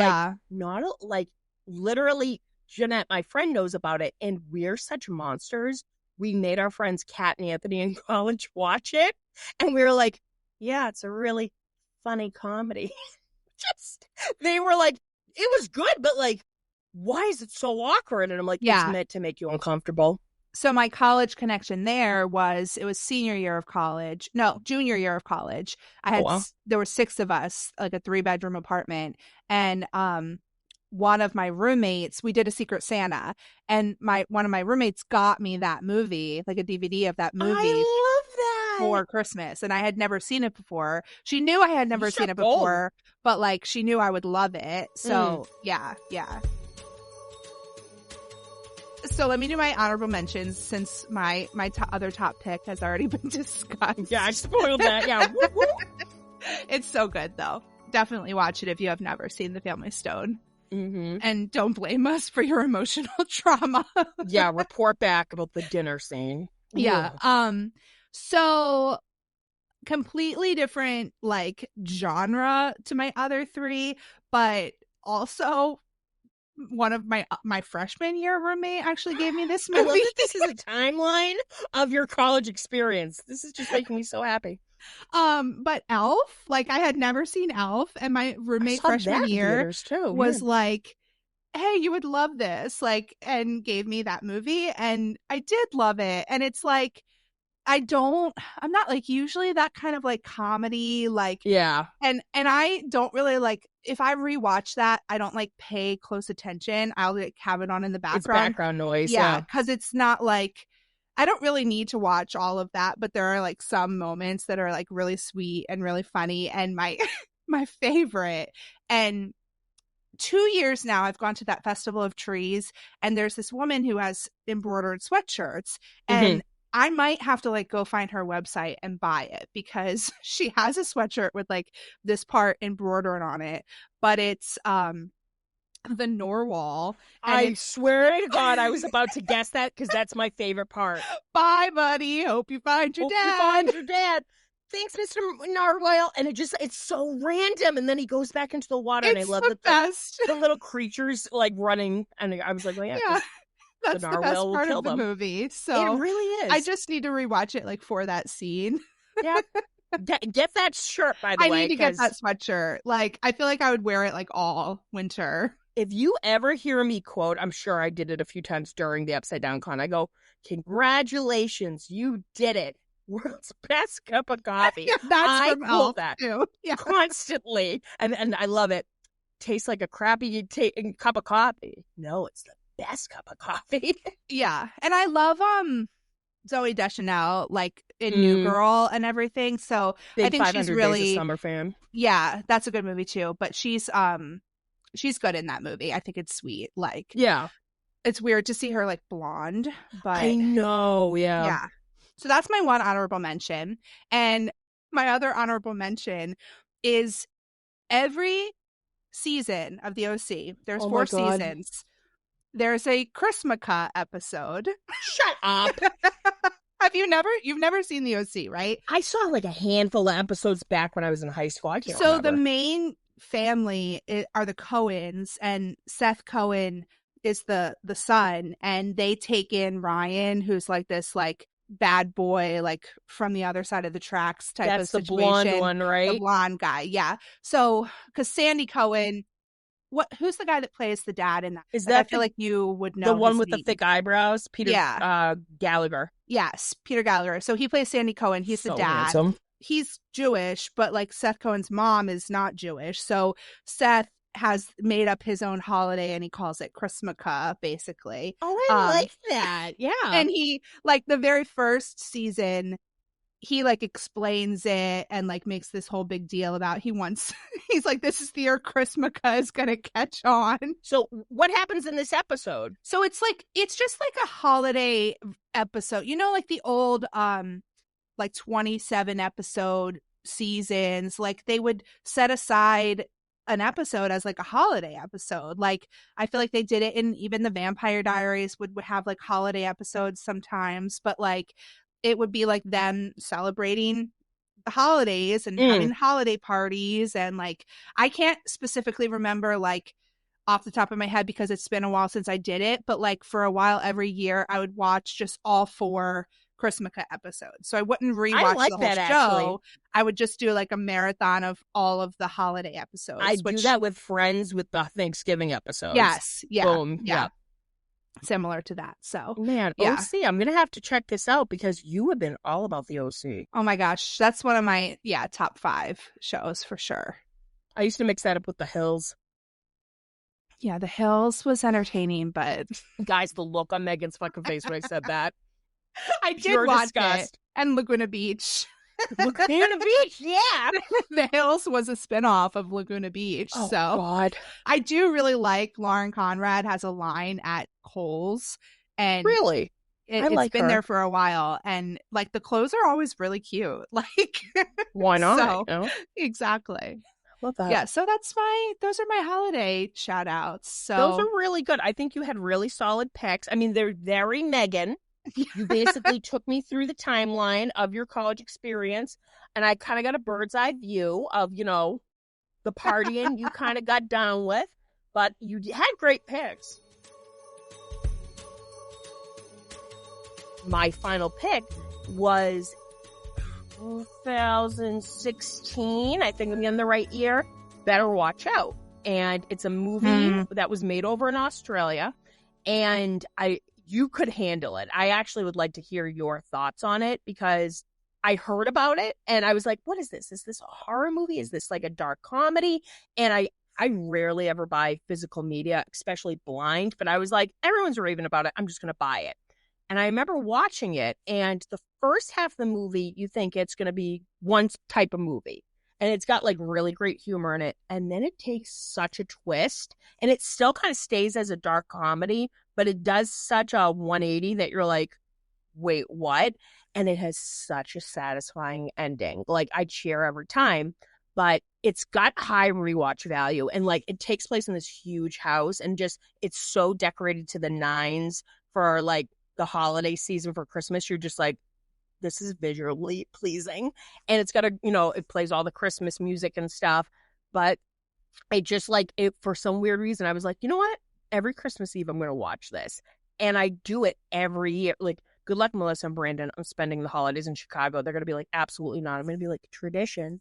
literally, Jeanette, my friend, knows about it, and we're such monsters. We made our friends Kat and Anthony in college watch it, and we were like, yeah, it's a really funny comedy. They were like, it was good, but like, why is it so awkward? And I'm like, it's meant to make you uncomfortable. So my college connection there was, it was junior year of college. I had, there were 6 of us, like a 3-bedroom apartment. And, one of my roommates, we did a Secret Santa, and one of my roommates got me that movie, like a DVD of that movie. I love that. For Christmas, and I had never seen it before. She knew I had never seen it before, but like she knew I would love it. So yeah. So let me do my honorable mentions, since my other top pick has already been discussed. Yeah, I spoiled that. Yeah. It's so good though. Definitely watch it if you have never seen The Family Stone. And don't blame us for your emotional trauma. Yeah, report back about the dinner scene. Yeah. So completely different like genre to my other 3, but also one of my freshman year roommate actually gave me this movie. I love that this is a timeline of your college experience. This is just making me so happy. But Elf, like I had never seen Elf, and my roommate freshman year was like, hey, you would love this, like, and gave me that movie, and I did love it. And it's like, I'm not like usually that kind of like comedy, like, and I don't really like, if I rewatch that, I don't like pay close attention. I'll like have it on in the background. It's background noise. Yeah, because it's not like, I don't really need to watch all of that, but there are like some moments that are like really sweet and really funny. And my favorite, and 2 years now I've gone to that Festival of Trees, and there's this woman who has embroidered sweatshirts, and I might have to like go find her website and buy it, because she has a sweatshirt with like this part embroidered on it, but it's the Narwhal. I swear to God, I was about to guess that, because that's my favorite part. Bye, buddy. Hope you find your dad. Thanks, Mr. Narwhal. And it's so random. And then he goes back into the water, and I love the best. The little creatures like running. And I was like, well, yeah. That's the best part of the movie. So it really is. I just need to rewatch it like for that scene. Yeah. Get that shirt, by the way. I need to get that sweatshirt. Like, I feel like I would wear it like all winter. If you ever hear me quote, I'm sure I did it a few times during the Upside Down Con, I go, congratulations, you did it. World's best cup of coffee. Yeah, that's from Elf that too. Yeah. Constantly. And I love it. Tastes like a crappy cup of coffee. No, it's the best cup of coffee. Yeah. And I love Zooey Deschanel, like in New Girl and everything. So Big I think she's really Days of Summer fan. Yeah, that's a good movie too. But she's good in that movie. I think it's sweet. Like, yeah, it's weird to see her like blonde, but I know. Yeah. So that's my one honorable mention. And my other honorable mention is every season of the OC. There's 4 seasons. There's a Chrismukkah episode. Shut up. You've never seen the OC, right? I saw like a handful of episodes back when I was in high school. I can't remember. The main family are the Cohens, and Seth Cohen is the son, and they take in Ryan, who's like this like bad boy, like from the other side of the tracks type of situation. That's the blonde one, right? The blonde guy, yeah. So, because Sandy Cohen, who's the guy that plays the dad in that? Is that I feel like you would know the one with the thick eyebrows? Peter Gallagher. Yes, Peter Gallagher. So he plays Sandy Cohen. He's the dad. Handsome. He's Jewish, but like Seth Cohen's mom is not Jewish. So Seth has made up his own holiday and he calls it Chrismukkah, basically. Oh, I like that. Yeah. And he, like, the very first season, he like explains it and like makes this whole big deal about he's like, this is the year Chrismukkah is gonna catch on. So what happens in this episode? So it's just like a holiday episode, you know, like the old like 27 episode seasons. Like they would set aside an episode as like a holiday episode. Like I feel like they did it in even the Vampire Diaries would have like holiday episodes sometimes, but like it would be like them celebrating the holidays and having holiday parties. And like I can't specifically remember like off the top of my head because it's been a while since I did it, but like for a while every year I would watch just all 4 Chrismukkah episodes. So I wouldn't rewatch the whole show. Actually. I would just do like a marathon of all of the holiday episodes. I do that with friends with the Thanksgiving episodes. Yes. Yeah. Boom. Yeah. Similar to that. So man, yeah. OC, I'm gonna have to check this out because you have been all about the OC. Oh my gosh, that's one of my top 5 shows for sure. I used to mix that up with The Hills. Yeah, The Hills was entertaining, but guys, the look on Megan's fucking face when I said that. I did watch it. And Laguna Beach. Laguna Beach, yeah. The Hills was a spinoff of Laguna Beach. Oh, so God. I do really like Lauren Conrad has a line at Kohl's. And really? It's been there for a while. And like the clothes are always really cute. Like why not? So, no? Exactly. Love that. Yeah, so those are my holiday shout outs. So those are really good. I think you had really solid picks. I mean, they're very Megan. You basically took me through the timeline of your college experience, and I kind of got a bird's eye view of, you know, the partying you kind of got down with, but you had great picks. My final pick was 2016. I think I'm in the right year. Better Watch Out. And it's a movie that was made over in Australia, and you could handle it. I actually would like to hear your thoughts on it because I heard about it and I was like, what is this? Is this a horror movie? Is this like a dark comedy? And I rarely ever buy physical media, especially blind, but I was like, everyone's raving about it. I'm just going to buy it. And I remember watching it, and the first half of the movie, you think it's going to be one type of movie. And it's got like really great humor in it. And then it takes such a twist, and it still kind of stays as a dark comedy, but it does such a 180 that you're like, wait, what? And it has such a satisfying ending. Like I cheer every time, but it's got high rewatch value. And like it takes place in this huge house, and just it's so decorated to the nines for like the holiday season for Christmas. You're just like, this is visually pleasing. And it's got it plays all the Christmas music and stuff. But I just like it for some weird reason. I was like, you know what? Every Christmas Eve, I'm going to watch this. And I do it every year. Like, good luck, Melissa and Brandon. I'm spending the holidays in Chicago. They're going to be like, absolutely not. I'm going to be like, tradition.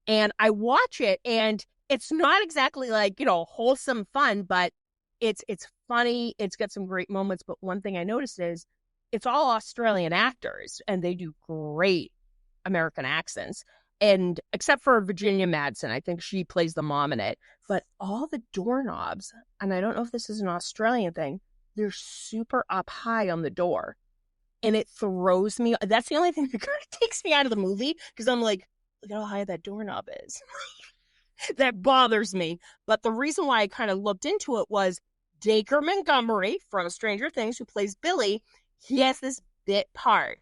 And I watch it, and it's not exactly like, wholesome fun, but it's funny. It's got some great moments. But one thing I noticed is it's all Australian actors, and they do great American accents. And except for Virginia Madsen, I think she plays the mom in it. But all the doorknobs, and I don't know if this is an Australian thing, they're super up high on the door. and it throws me. That's the only thing that kind of takes me out of the movie, because I'm like, look at how high that doorknob is. That bothers me. But the reason why I kind of looked into it was Dacre Montgomery from Stranger Things, who plays Billy. He has this bit part,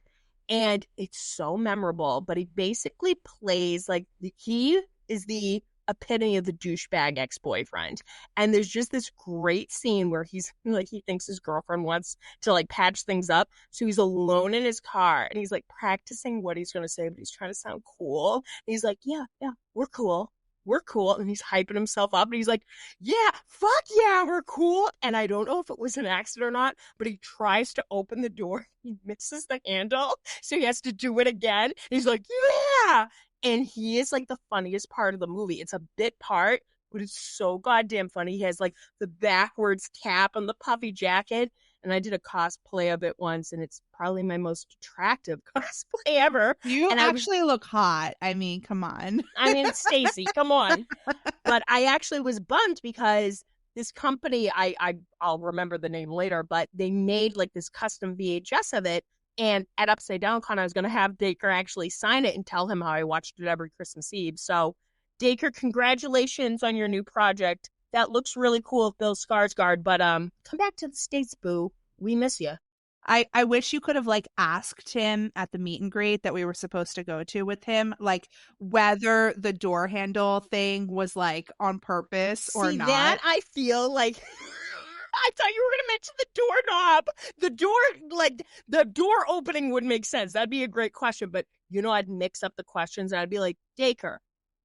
and it's so memorable. But he basically plays like he is the epitome of the douchebag ex-boyfriend. And there's just this great scene where he's like, he thinks his girlfriend wants to like patch things up, so he's alone in his car and he's like practicing what he's going to say, but he's trying to sound cool. And he's like, yeah, we're cool, and he's hyping himself up, and he's like, yeah, fuck yeah, we're cool. And I don't know if it was an accident or not, but he tries to open the door, he misses the handle, so he has to do it again. He's like, yeah. And he is like the funniest part of the movie. It's a bit part, but it's so goddamn funny. He has like the backwards cap and the puffy jacket. And I did a cosplay of it once, and it's probably my most attractive cosplay ever. You actually look hot. I mean, come on. I mean, Stacey, come on. But I actually was bummed because this company, I'll remember the name later, but they made like this custom VHS of it. And at Upside Down Con, I was going to have Dacre actually sign it and tell him how I watched it every Christmas Eve. So, Dacre, congratulations on your new project. That looks really cool with Bill Skarsgård. But come back to the States, boo. We miss you. I wish you could have like asked him at the meet and greet that we were supposed to go to with him, like whether the door handle thing was like on purpose or not. That I feel like... I thought you were going to mention the doorknob. The door opening would make sense. That'd be a great question. But, I'd mix up the questions and I'd be like, Dacre,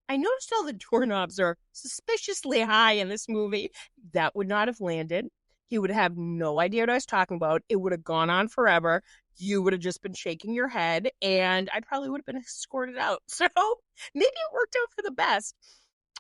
I noticed all the doorknobs are suspiciously high in this movie. That would not have landed. He would have no idea what I was talking about. It would have gone on forever. You would have just been shaking your head, and I probably would have been escorted out. So maybe it worked out for the best.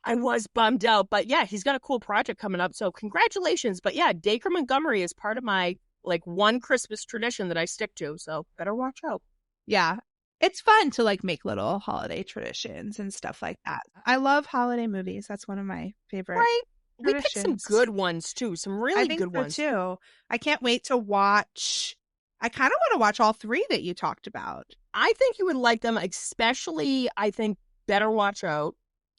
I was bummed out, but yeah, he's got a cool project coming up, so congratulations. But yeah, Dacre Montgomery is part of my like one Christmas tradition that I stick to, so better watch out. Yeah, it's fun to like make little holiday traditions and stuff like that. I love holiday movies. That's one of my favorite. Right. We picked some good ones too, some really good ones too. I can't wait to watch. I kind of want to watch all three that you talked about. I think you would like them, especially I think Better Watch Out.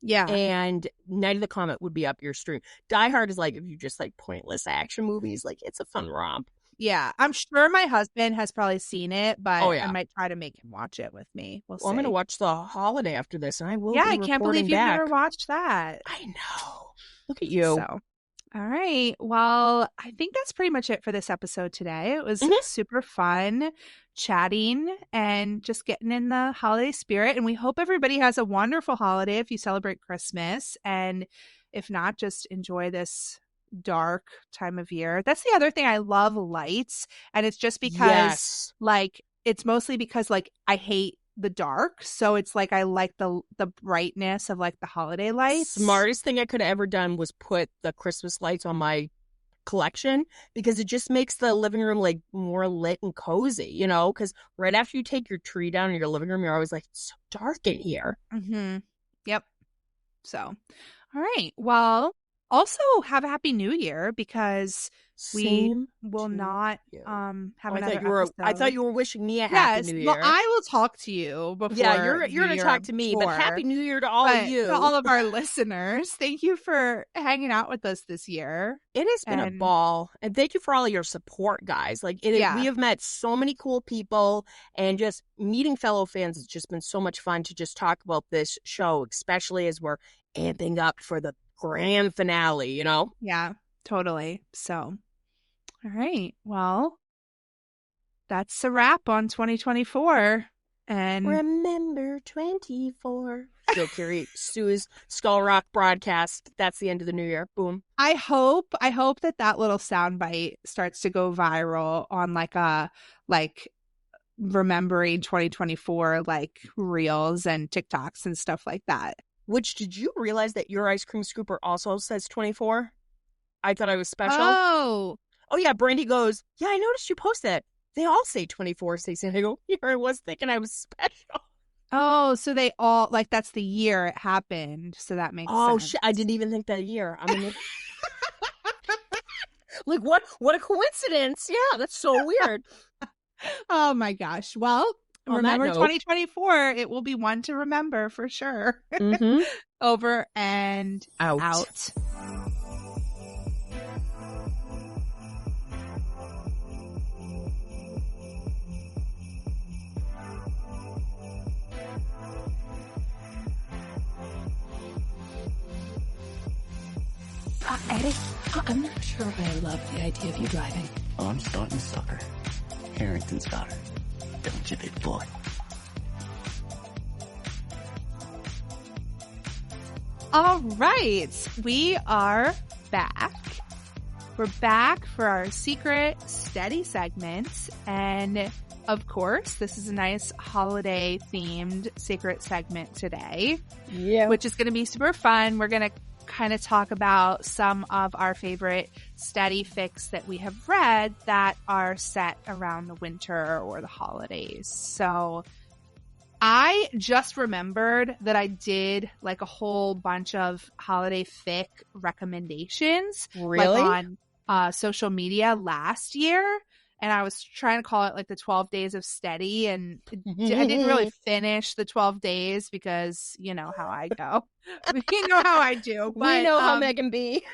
Yeah. And Night of the Comet would be up your stream. Die Hard is like, if you just like pointless action movies, like it's a fun romp. Yeah. I'm sure my husband has probably seen it, but I might try to make him watch it with me. We'll see. I'm going to watch The Holiday after this, and I will. Yeah, I can't believe you've never watched that. I know. Look at you. So, all right. Well, I think that's pretty much it for this episode today. It was super fun chatting and just getting in the holiday spirit. And we hope everybody has a wonderful holiday if you celebrate Christmas. And if not, just enjoy this dark time of year. That's the other thing. I love lights. And it's just because it's mostly because like I hate the dark, so it's like I like the brightness of like the holiday lights. Smartest thing I could have ever done was put the Christmas lights on my collection, because it just makes the living room like more lit and cozy, because right after you take your tree down in your living room, you're always like, it's so dark in here. Yep. So all right, well, also have a happy new year, because we will not have another episode. I thought you were wishing me a happy new year. Well, I will talk to you before. Yeah, you're going to talk to me, but happy new year to all of you. To all of our listeners, thank you for hanging out with us this year. It has been a ball, and thank you for all of your support, guys. Like, we have met so many cool people, and just meeting fellow fans has just been so much fun to just talk about this show, especially as we're amping up for the grand finale, Yeah, totally. So, all right. Well, that's a wrap on 2024. And remember 24. Joe Carey, Sue's Skull Rock broadcast. That's the end of the new year. Boom. I hope that little soundbite starts to go viral on like remembering 2024 like reels and TikToks and stuff like that. Which, did you realize that your ice cream scooper also says 24? I thought I was special. Oh yeah, Brandy goes, yeah, I noticed you posted it. They all say 24, Stacey. And I go, here I was thinking I was special. Oh, so they all, like, that's the year it happened. So that makes sense. Oh, shit, I didn't even think that year. Like, what a coincidence. Yeah, that's so weird. Oh my gosh. Well, remember 2024, it will be one to remember for sure. Mm-hmm. Over and out. Eddie, I'm not sure I love the idea of you driving. Oh, I'm starting to sucker. Harrington's got her. Don't you, big boy? All right. We are back. We're back for our secret steady segment. And of course, this is a nice holiday themed secret segment today. Yeah. Which is going to be super fun. We're going to kind of talk about some of our favorite steady fics that we have read that are set around the winter or the holidays. So I just remembered that I did like a whole bunch of holiday fic recommendations like on social media last year. And I was trying to call it like the 12 days of steady. And I didn't really finish the 12 days because you know how I go. You know how I do. But, we know how Megan be.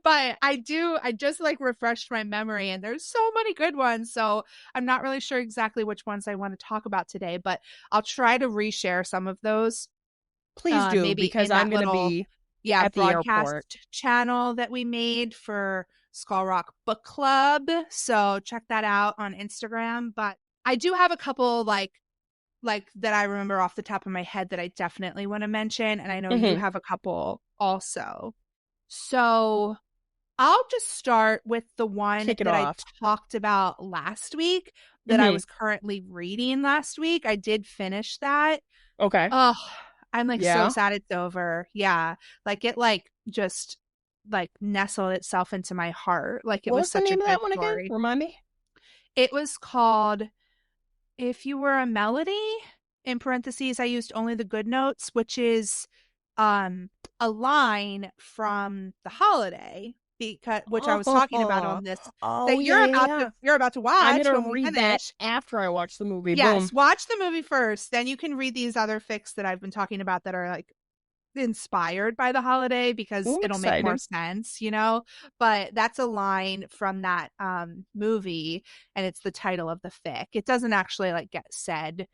But I just like refreshed my memory and there's so many good ones. So I'm not really sure exactly which ones I want to talk about today, but I'll try to reshare some of those. Please do, maybe because I'm going to be at the airport channel that we made for Skull Rock Book Club. So check that out on Instagram. But I do have a couple like that I remember off the top of my head that I definitely want to mention. And I know you have a couple also. So I'll just start with the one that I talked about last week that I was currently reading last week. I did finish that. Okay. Oh, I'm like so sad it's over. Yeah. Like it just nestled itself into my heart. Like it was such a good story. What was the name of that one again? Remind me. It was called If You Were a Melody. In parentheses, I used only the good notes, which is a line from The Holiday, which I was talking about on this. That you're about to watch. I'm gonna read that after I watch the movie. Yes, Boom. watch the movie first, then you can read these other fics that I've been talking about that are like inspired by The Holiday because it'll make more sense, you know. But that's a line from that movie, and it's the title of the fic. It doesn't actually like get said.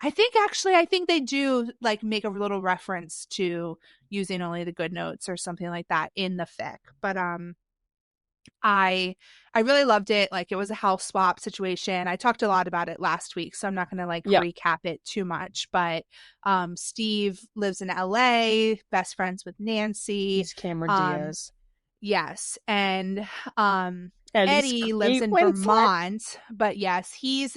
I think they do like make a little reference to using only the good notes or something like that in the fic. But I really loved it. Like it was a house swap situation. I talked a lot about it last week, so I'm not going to like recap it too much. But Steve lives in LA, best friends with Nancy. He's Cameron Diaz. Yes, and Eddie lives in Vermont. But yes, he's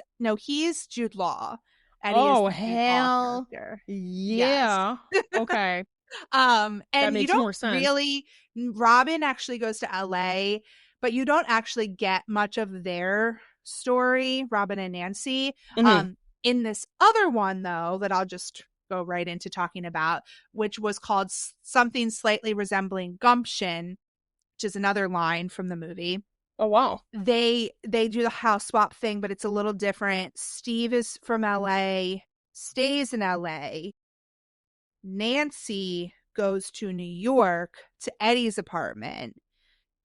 Jude Law. Eddie hell yeah. Yes. Okay. And that makes you don't more sense. really. Robin actually goes to LA, but you don't actually get much of their story, Robin and Nancy. In this other one, though, that I'll just go right into talking about, which was called Something Slightly Resembling Gumption, which is another line from the movie. Oh, wow. They do the house swap thing, but it's a little different. Steve is from LA, stays in LA. Nancy goes to New York to Eddie's apartment.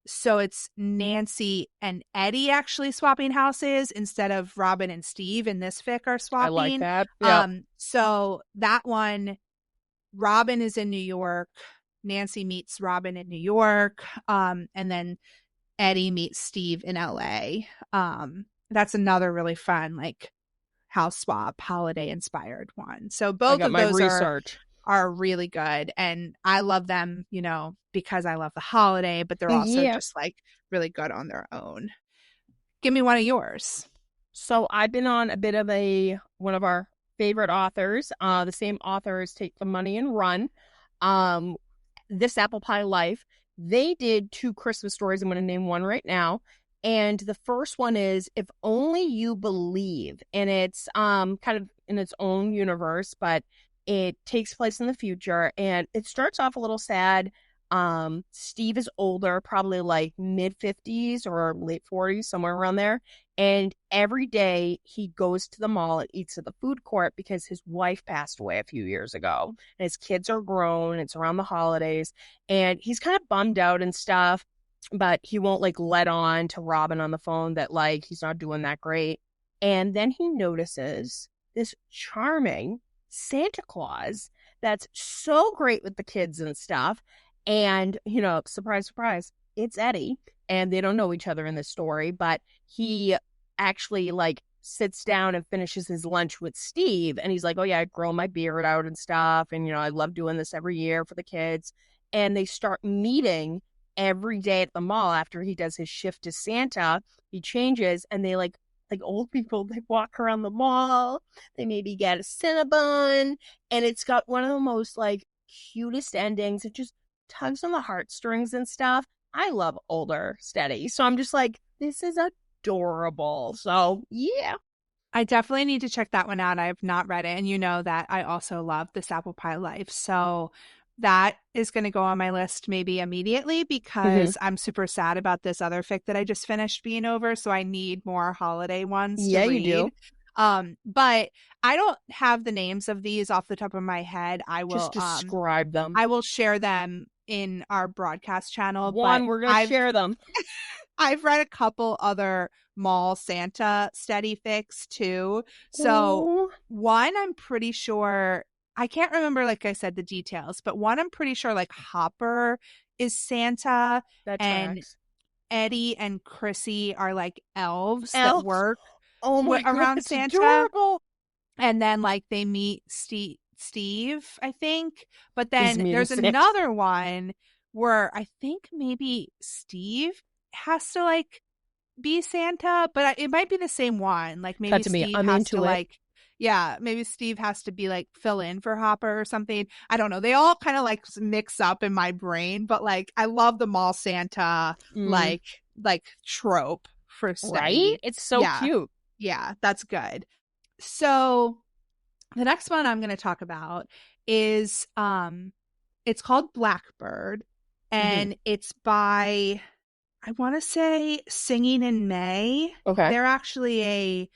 So it's Nancy and Eddie actually swapping houses instead of Robin and Steve in this fic are swapping. I like that. Yep. So that one, Robin is in New York. Nancy meets Robin in New York. And then Eddie meets Steve in LA. That's another really fun, like house swap, holiday inspired one. So both of those are really good. And I love them, you know, because I love the holiday, but they're also just like really good on their own. Give me one of yours. So I've been on a bit of one of our favorite authors. The same authors Take the Money and Run. This Apple Pie Life. They did 2 Christmas stories. I'm going to name one right now. And the first one is If Only You Believe. And it's kind of in its own universe, but it takes place in the future. And it starts off a little sad. Steve is older, probably like mid-50s or late 40s, somewhere around there. And every day he goes to the mall and eats at the food court because his wife passed away a few years ago. And his kids are grown. It's around the holidays. And he's kind of bummed out and stuff, but he won't like let on to Robin on the phone that like he's not doing that great. And then he notices this charming Santa Claus that's so great with the kids and stuff. And, you know, surprise, surprise, it's Eddie. And they don't know each other in this story, but he actually like sits down and finishes his lunch with Steve. And he's like, oh yeah, I grow my beard out and stuff. And, you know, I love doing this every year for the kids. And they start meeting every day at the mall after he does his shift as Santa. He changes and they like old people, they walk around the mall. They maybe get a Cinnabon. And it's got one of the most like cutest endings. It just tugs on the heartstrings and stuff. I love older Steady. So I'm just like, this is adorable. So yeah. I definitely need to check that one out. I have not read it. And you know that I also love This Apple Pie Life. So that is going to go on my list maybe immediately because I'm super sad about this other fic that I just finished being over. So I need more holiday ones to read. You do. But I don't have the names of these off the top of my head. I will just describe them. I will share them in our broadcast channel. We're gonna share them. I've read a couple other mall Santa Steady fics too. So one, I'm pretty sure, I can't remember, like I said, the details, but one, I'm pretty sure like Hopper is Santa and tracks. Eddie and Chrissy are like elves that work around Santa. Adorable. And then like they meet Steve, I think. But then there's music. another one where I think maybe Steve has to like be Santa, but it might be the same one. Like maybe Steve has to like, yeah, maybe Steve has to be like fill in for Hopper or something. I don't know. They all kind of like mix up in my brain, but like I love the mall Santa like trope for Steady. Right? It's so cute. Yeah, that's good. So the next one I'm going to talk about is it's called Blackbird, and it's by, I want to say, Singing in May. Okay. They're actually a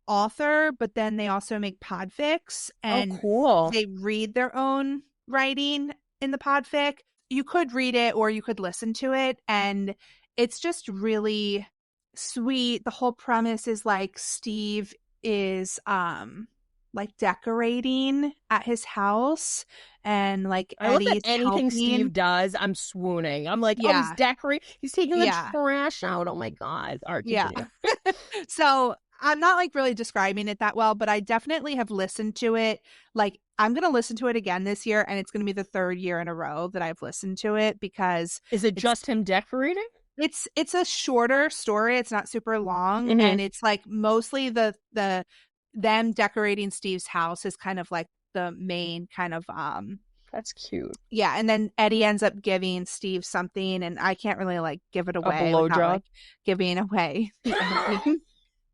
author, but then they also make podfics, and cool. They read their own writing in the podfic. You could read it or you could listen to it, and it's just really sweet. The whole premise is like Steve is like decorating at his house, and like I love Eddie's that anything helping. Steve does, I'm swooning. I'm like, oh, he's decorating. He's taking the trash out. Oh my God. Art. Yeah. So I'm not like really describing it that well, but I definitely have listened to it. Like I'm going to listen to it again this year, and it's going to be the third year in a row that I've listened to it because is it just him decorating? It's a shorter story. It's not super long, and it's like mostly the them decorating Steve's house is kind of like the main kind of that's cute. Yeah, and then Eddie ends up giving Steve something, and I can't really like give it away. A blowjob? Like, giving away.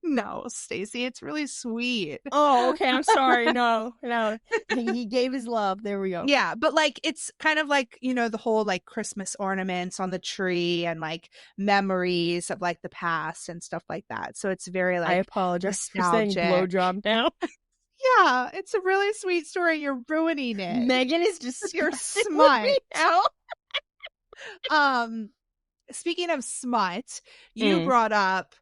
No, Stacey, it's really sweet. Oh, okay. I'm sorry. No. He gave his love. There we go. Yeah, but like it's kind of like, you know, the whole like Christmas ornaments on the tree and like memories of like the past and stuff like that. So it's very like, I apologize nostalgic. for saying blowjob now. Yeah, it's a really sweet story. You're ruining it. Megan is just your smut. Speaking of smut, you brought up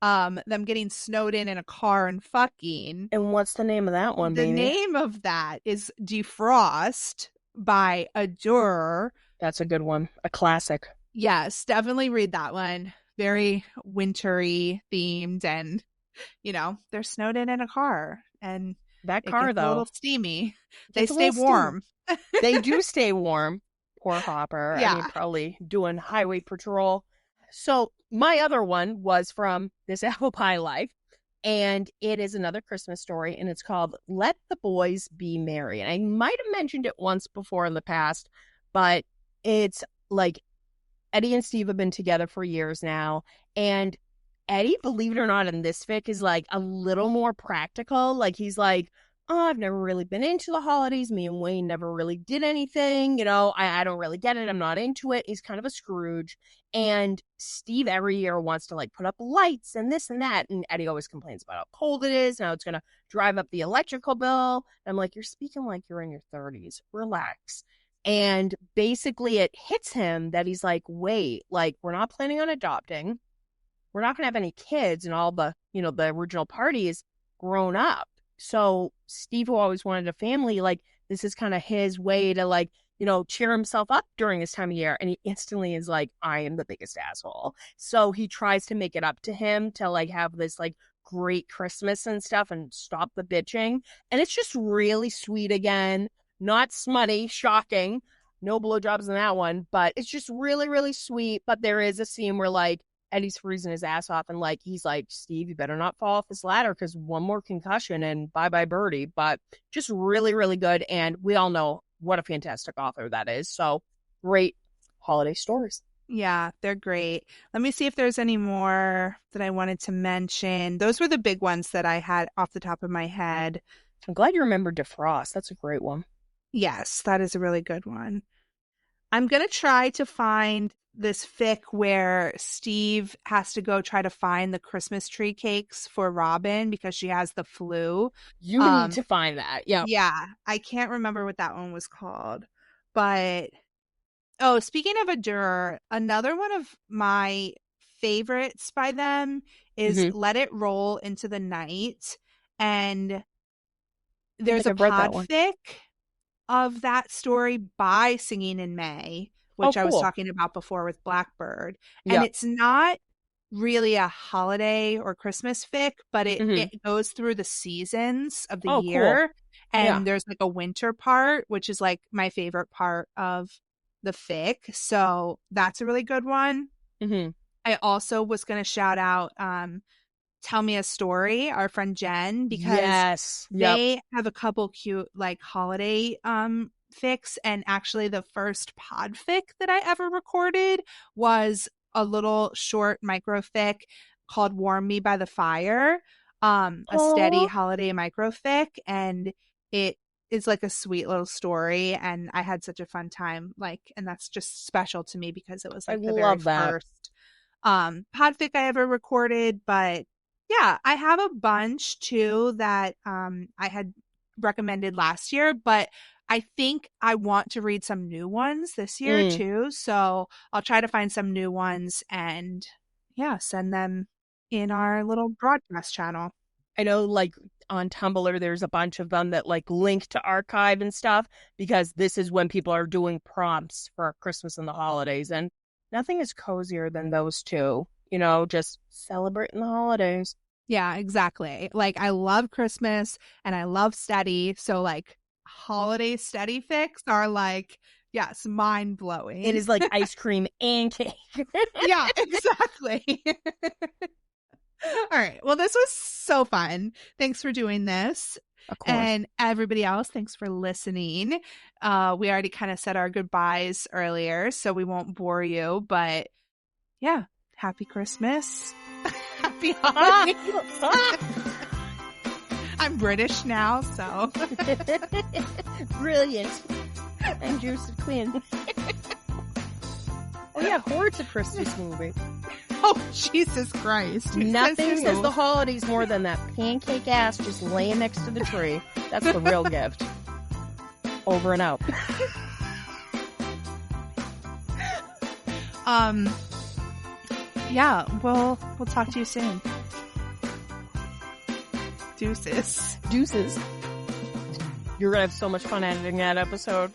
them getting snowed in a car and fucking. And what's the name of that one, baby? The name of that is Defrost by Adur. That's a good one. A classic. Yes, definitely read that one. Very wintry themed, and you know, they're snowed in a car, and that car though, a little steamy. They stay warm. They do stay warm. Poor Hopper. Yeah. I mean, probably doing highway patrol. So my other one was from This Apple Pie Life, and it is another Christmas story, and it's called Let the Boys Be Merry. And I might have mentioned it once before in the past, but it's like Eddie and Steve have been together for years now, and Eddie, believe it or not, in this fic is like a little more practical. Like he's like, oh, I've never really been into the holidays. Me and Wayne never really did anything. You know, I don't really get it. I'm not into it. He's kind of a Scrooge. And Steve every year wants to like put up lights and this and that. And Eddie always complains about how cold it is. Now it's going to drive up the electrical bill. And I'm like, you're speaking like you're in your 30s. Relax. And basically it hits him that he's like, wait, like we're not planning on adopting. We're not going to have any kids, and all the, you know, the original party is grown up. So Steve, who always wanted a family, like this is kind of his way to like, you know, cheer himself up during this time of year. And he instantly is like, I am the biggest asshole. So he tries to make it up to him to like have this like great Christmas and stuff and stop the bitching. And it's just really sweet again, not smutty, shocking. No blowjobs in that one, but it's just really, really sweet. But there is a scene where like Eddie's freezing his ass off and like he's like, Steve, you better not fall off this ladder because one more concussion and bye birdie. But just really, really good. And we all know what a fantastic author that is. So great holiday stories. Yeah, they're great. Let me see if there's any more that I wanted to mention. Those were the big ones that I had off the top of my head. I'm glad you remembered Defrost. That's a great one. Yes, that is a really good one. I'm going to try to find this fic where Steve has to go try to find the Christmas tree cakes for Robin because she has the flu. You need to find that. Yeah. Yeah. I can't remember what that one was called. But, oh, speaking of Adur, another one of my favorites by them is Let It Roll Into the Night. And there's a podfic of that story by Singing in May, which I was talking about before with Blackbird. And it's not really a holiday or Christmas fic, but it goes through the seasons of the year. Cool. And there's like a winter part, which is like my favorite part of the fic. So that's a really good one. I also was going to shout out Tell Me a Story, our friend Jen, because they have a couple cute like holiday fics. And actually the first podfic that I ever recorded was a little short microfic called Warm Me by the Fire, a steady holiday microfic. And it is like a sweet little story. And I had such a fun time, like, and that's just special to me because it was like the very first podfic I ever recorded. But yeah, I have a bunch too that I had recommended last year, but I think I want to read some new ones this year too. So I'll try to find some new ones and send them in our little broadcast channel. I know like on Tumblr, there's a bunch of them that like link to archive and stuff because this is when people are doing prompts for Christmas and the holidays. And nothing is cozier than those two, you know, just celebrating the holidays. Yeah, exactly. Like I love Christmas and I love steady. So like holiday steady fics are like, yes, mind blowing. It is like ice cream and cake. Yeah, exactly. All right. Well, this was so fun. Thanks for doing this. Of course. And everybody else, thanks for listening. We already kind of said our goodbyes earlier, so we won't bore you. But yeah, happy Christmas. Happy holidays. I'm British now, so. Brilliant. I'm Joseph Quinn. Oh yeah, Hoard's a Christmas movie. Oh, Jesus Christ. Nothing says the holidays more than that pancake ass just laying next to the tree. That's the real gift. Over and out. Yeah, we'll talk to you soon. Deuces. You're gonna have so much fun editing that episode.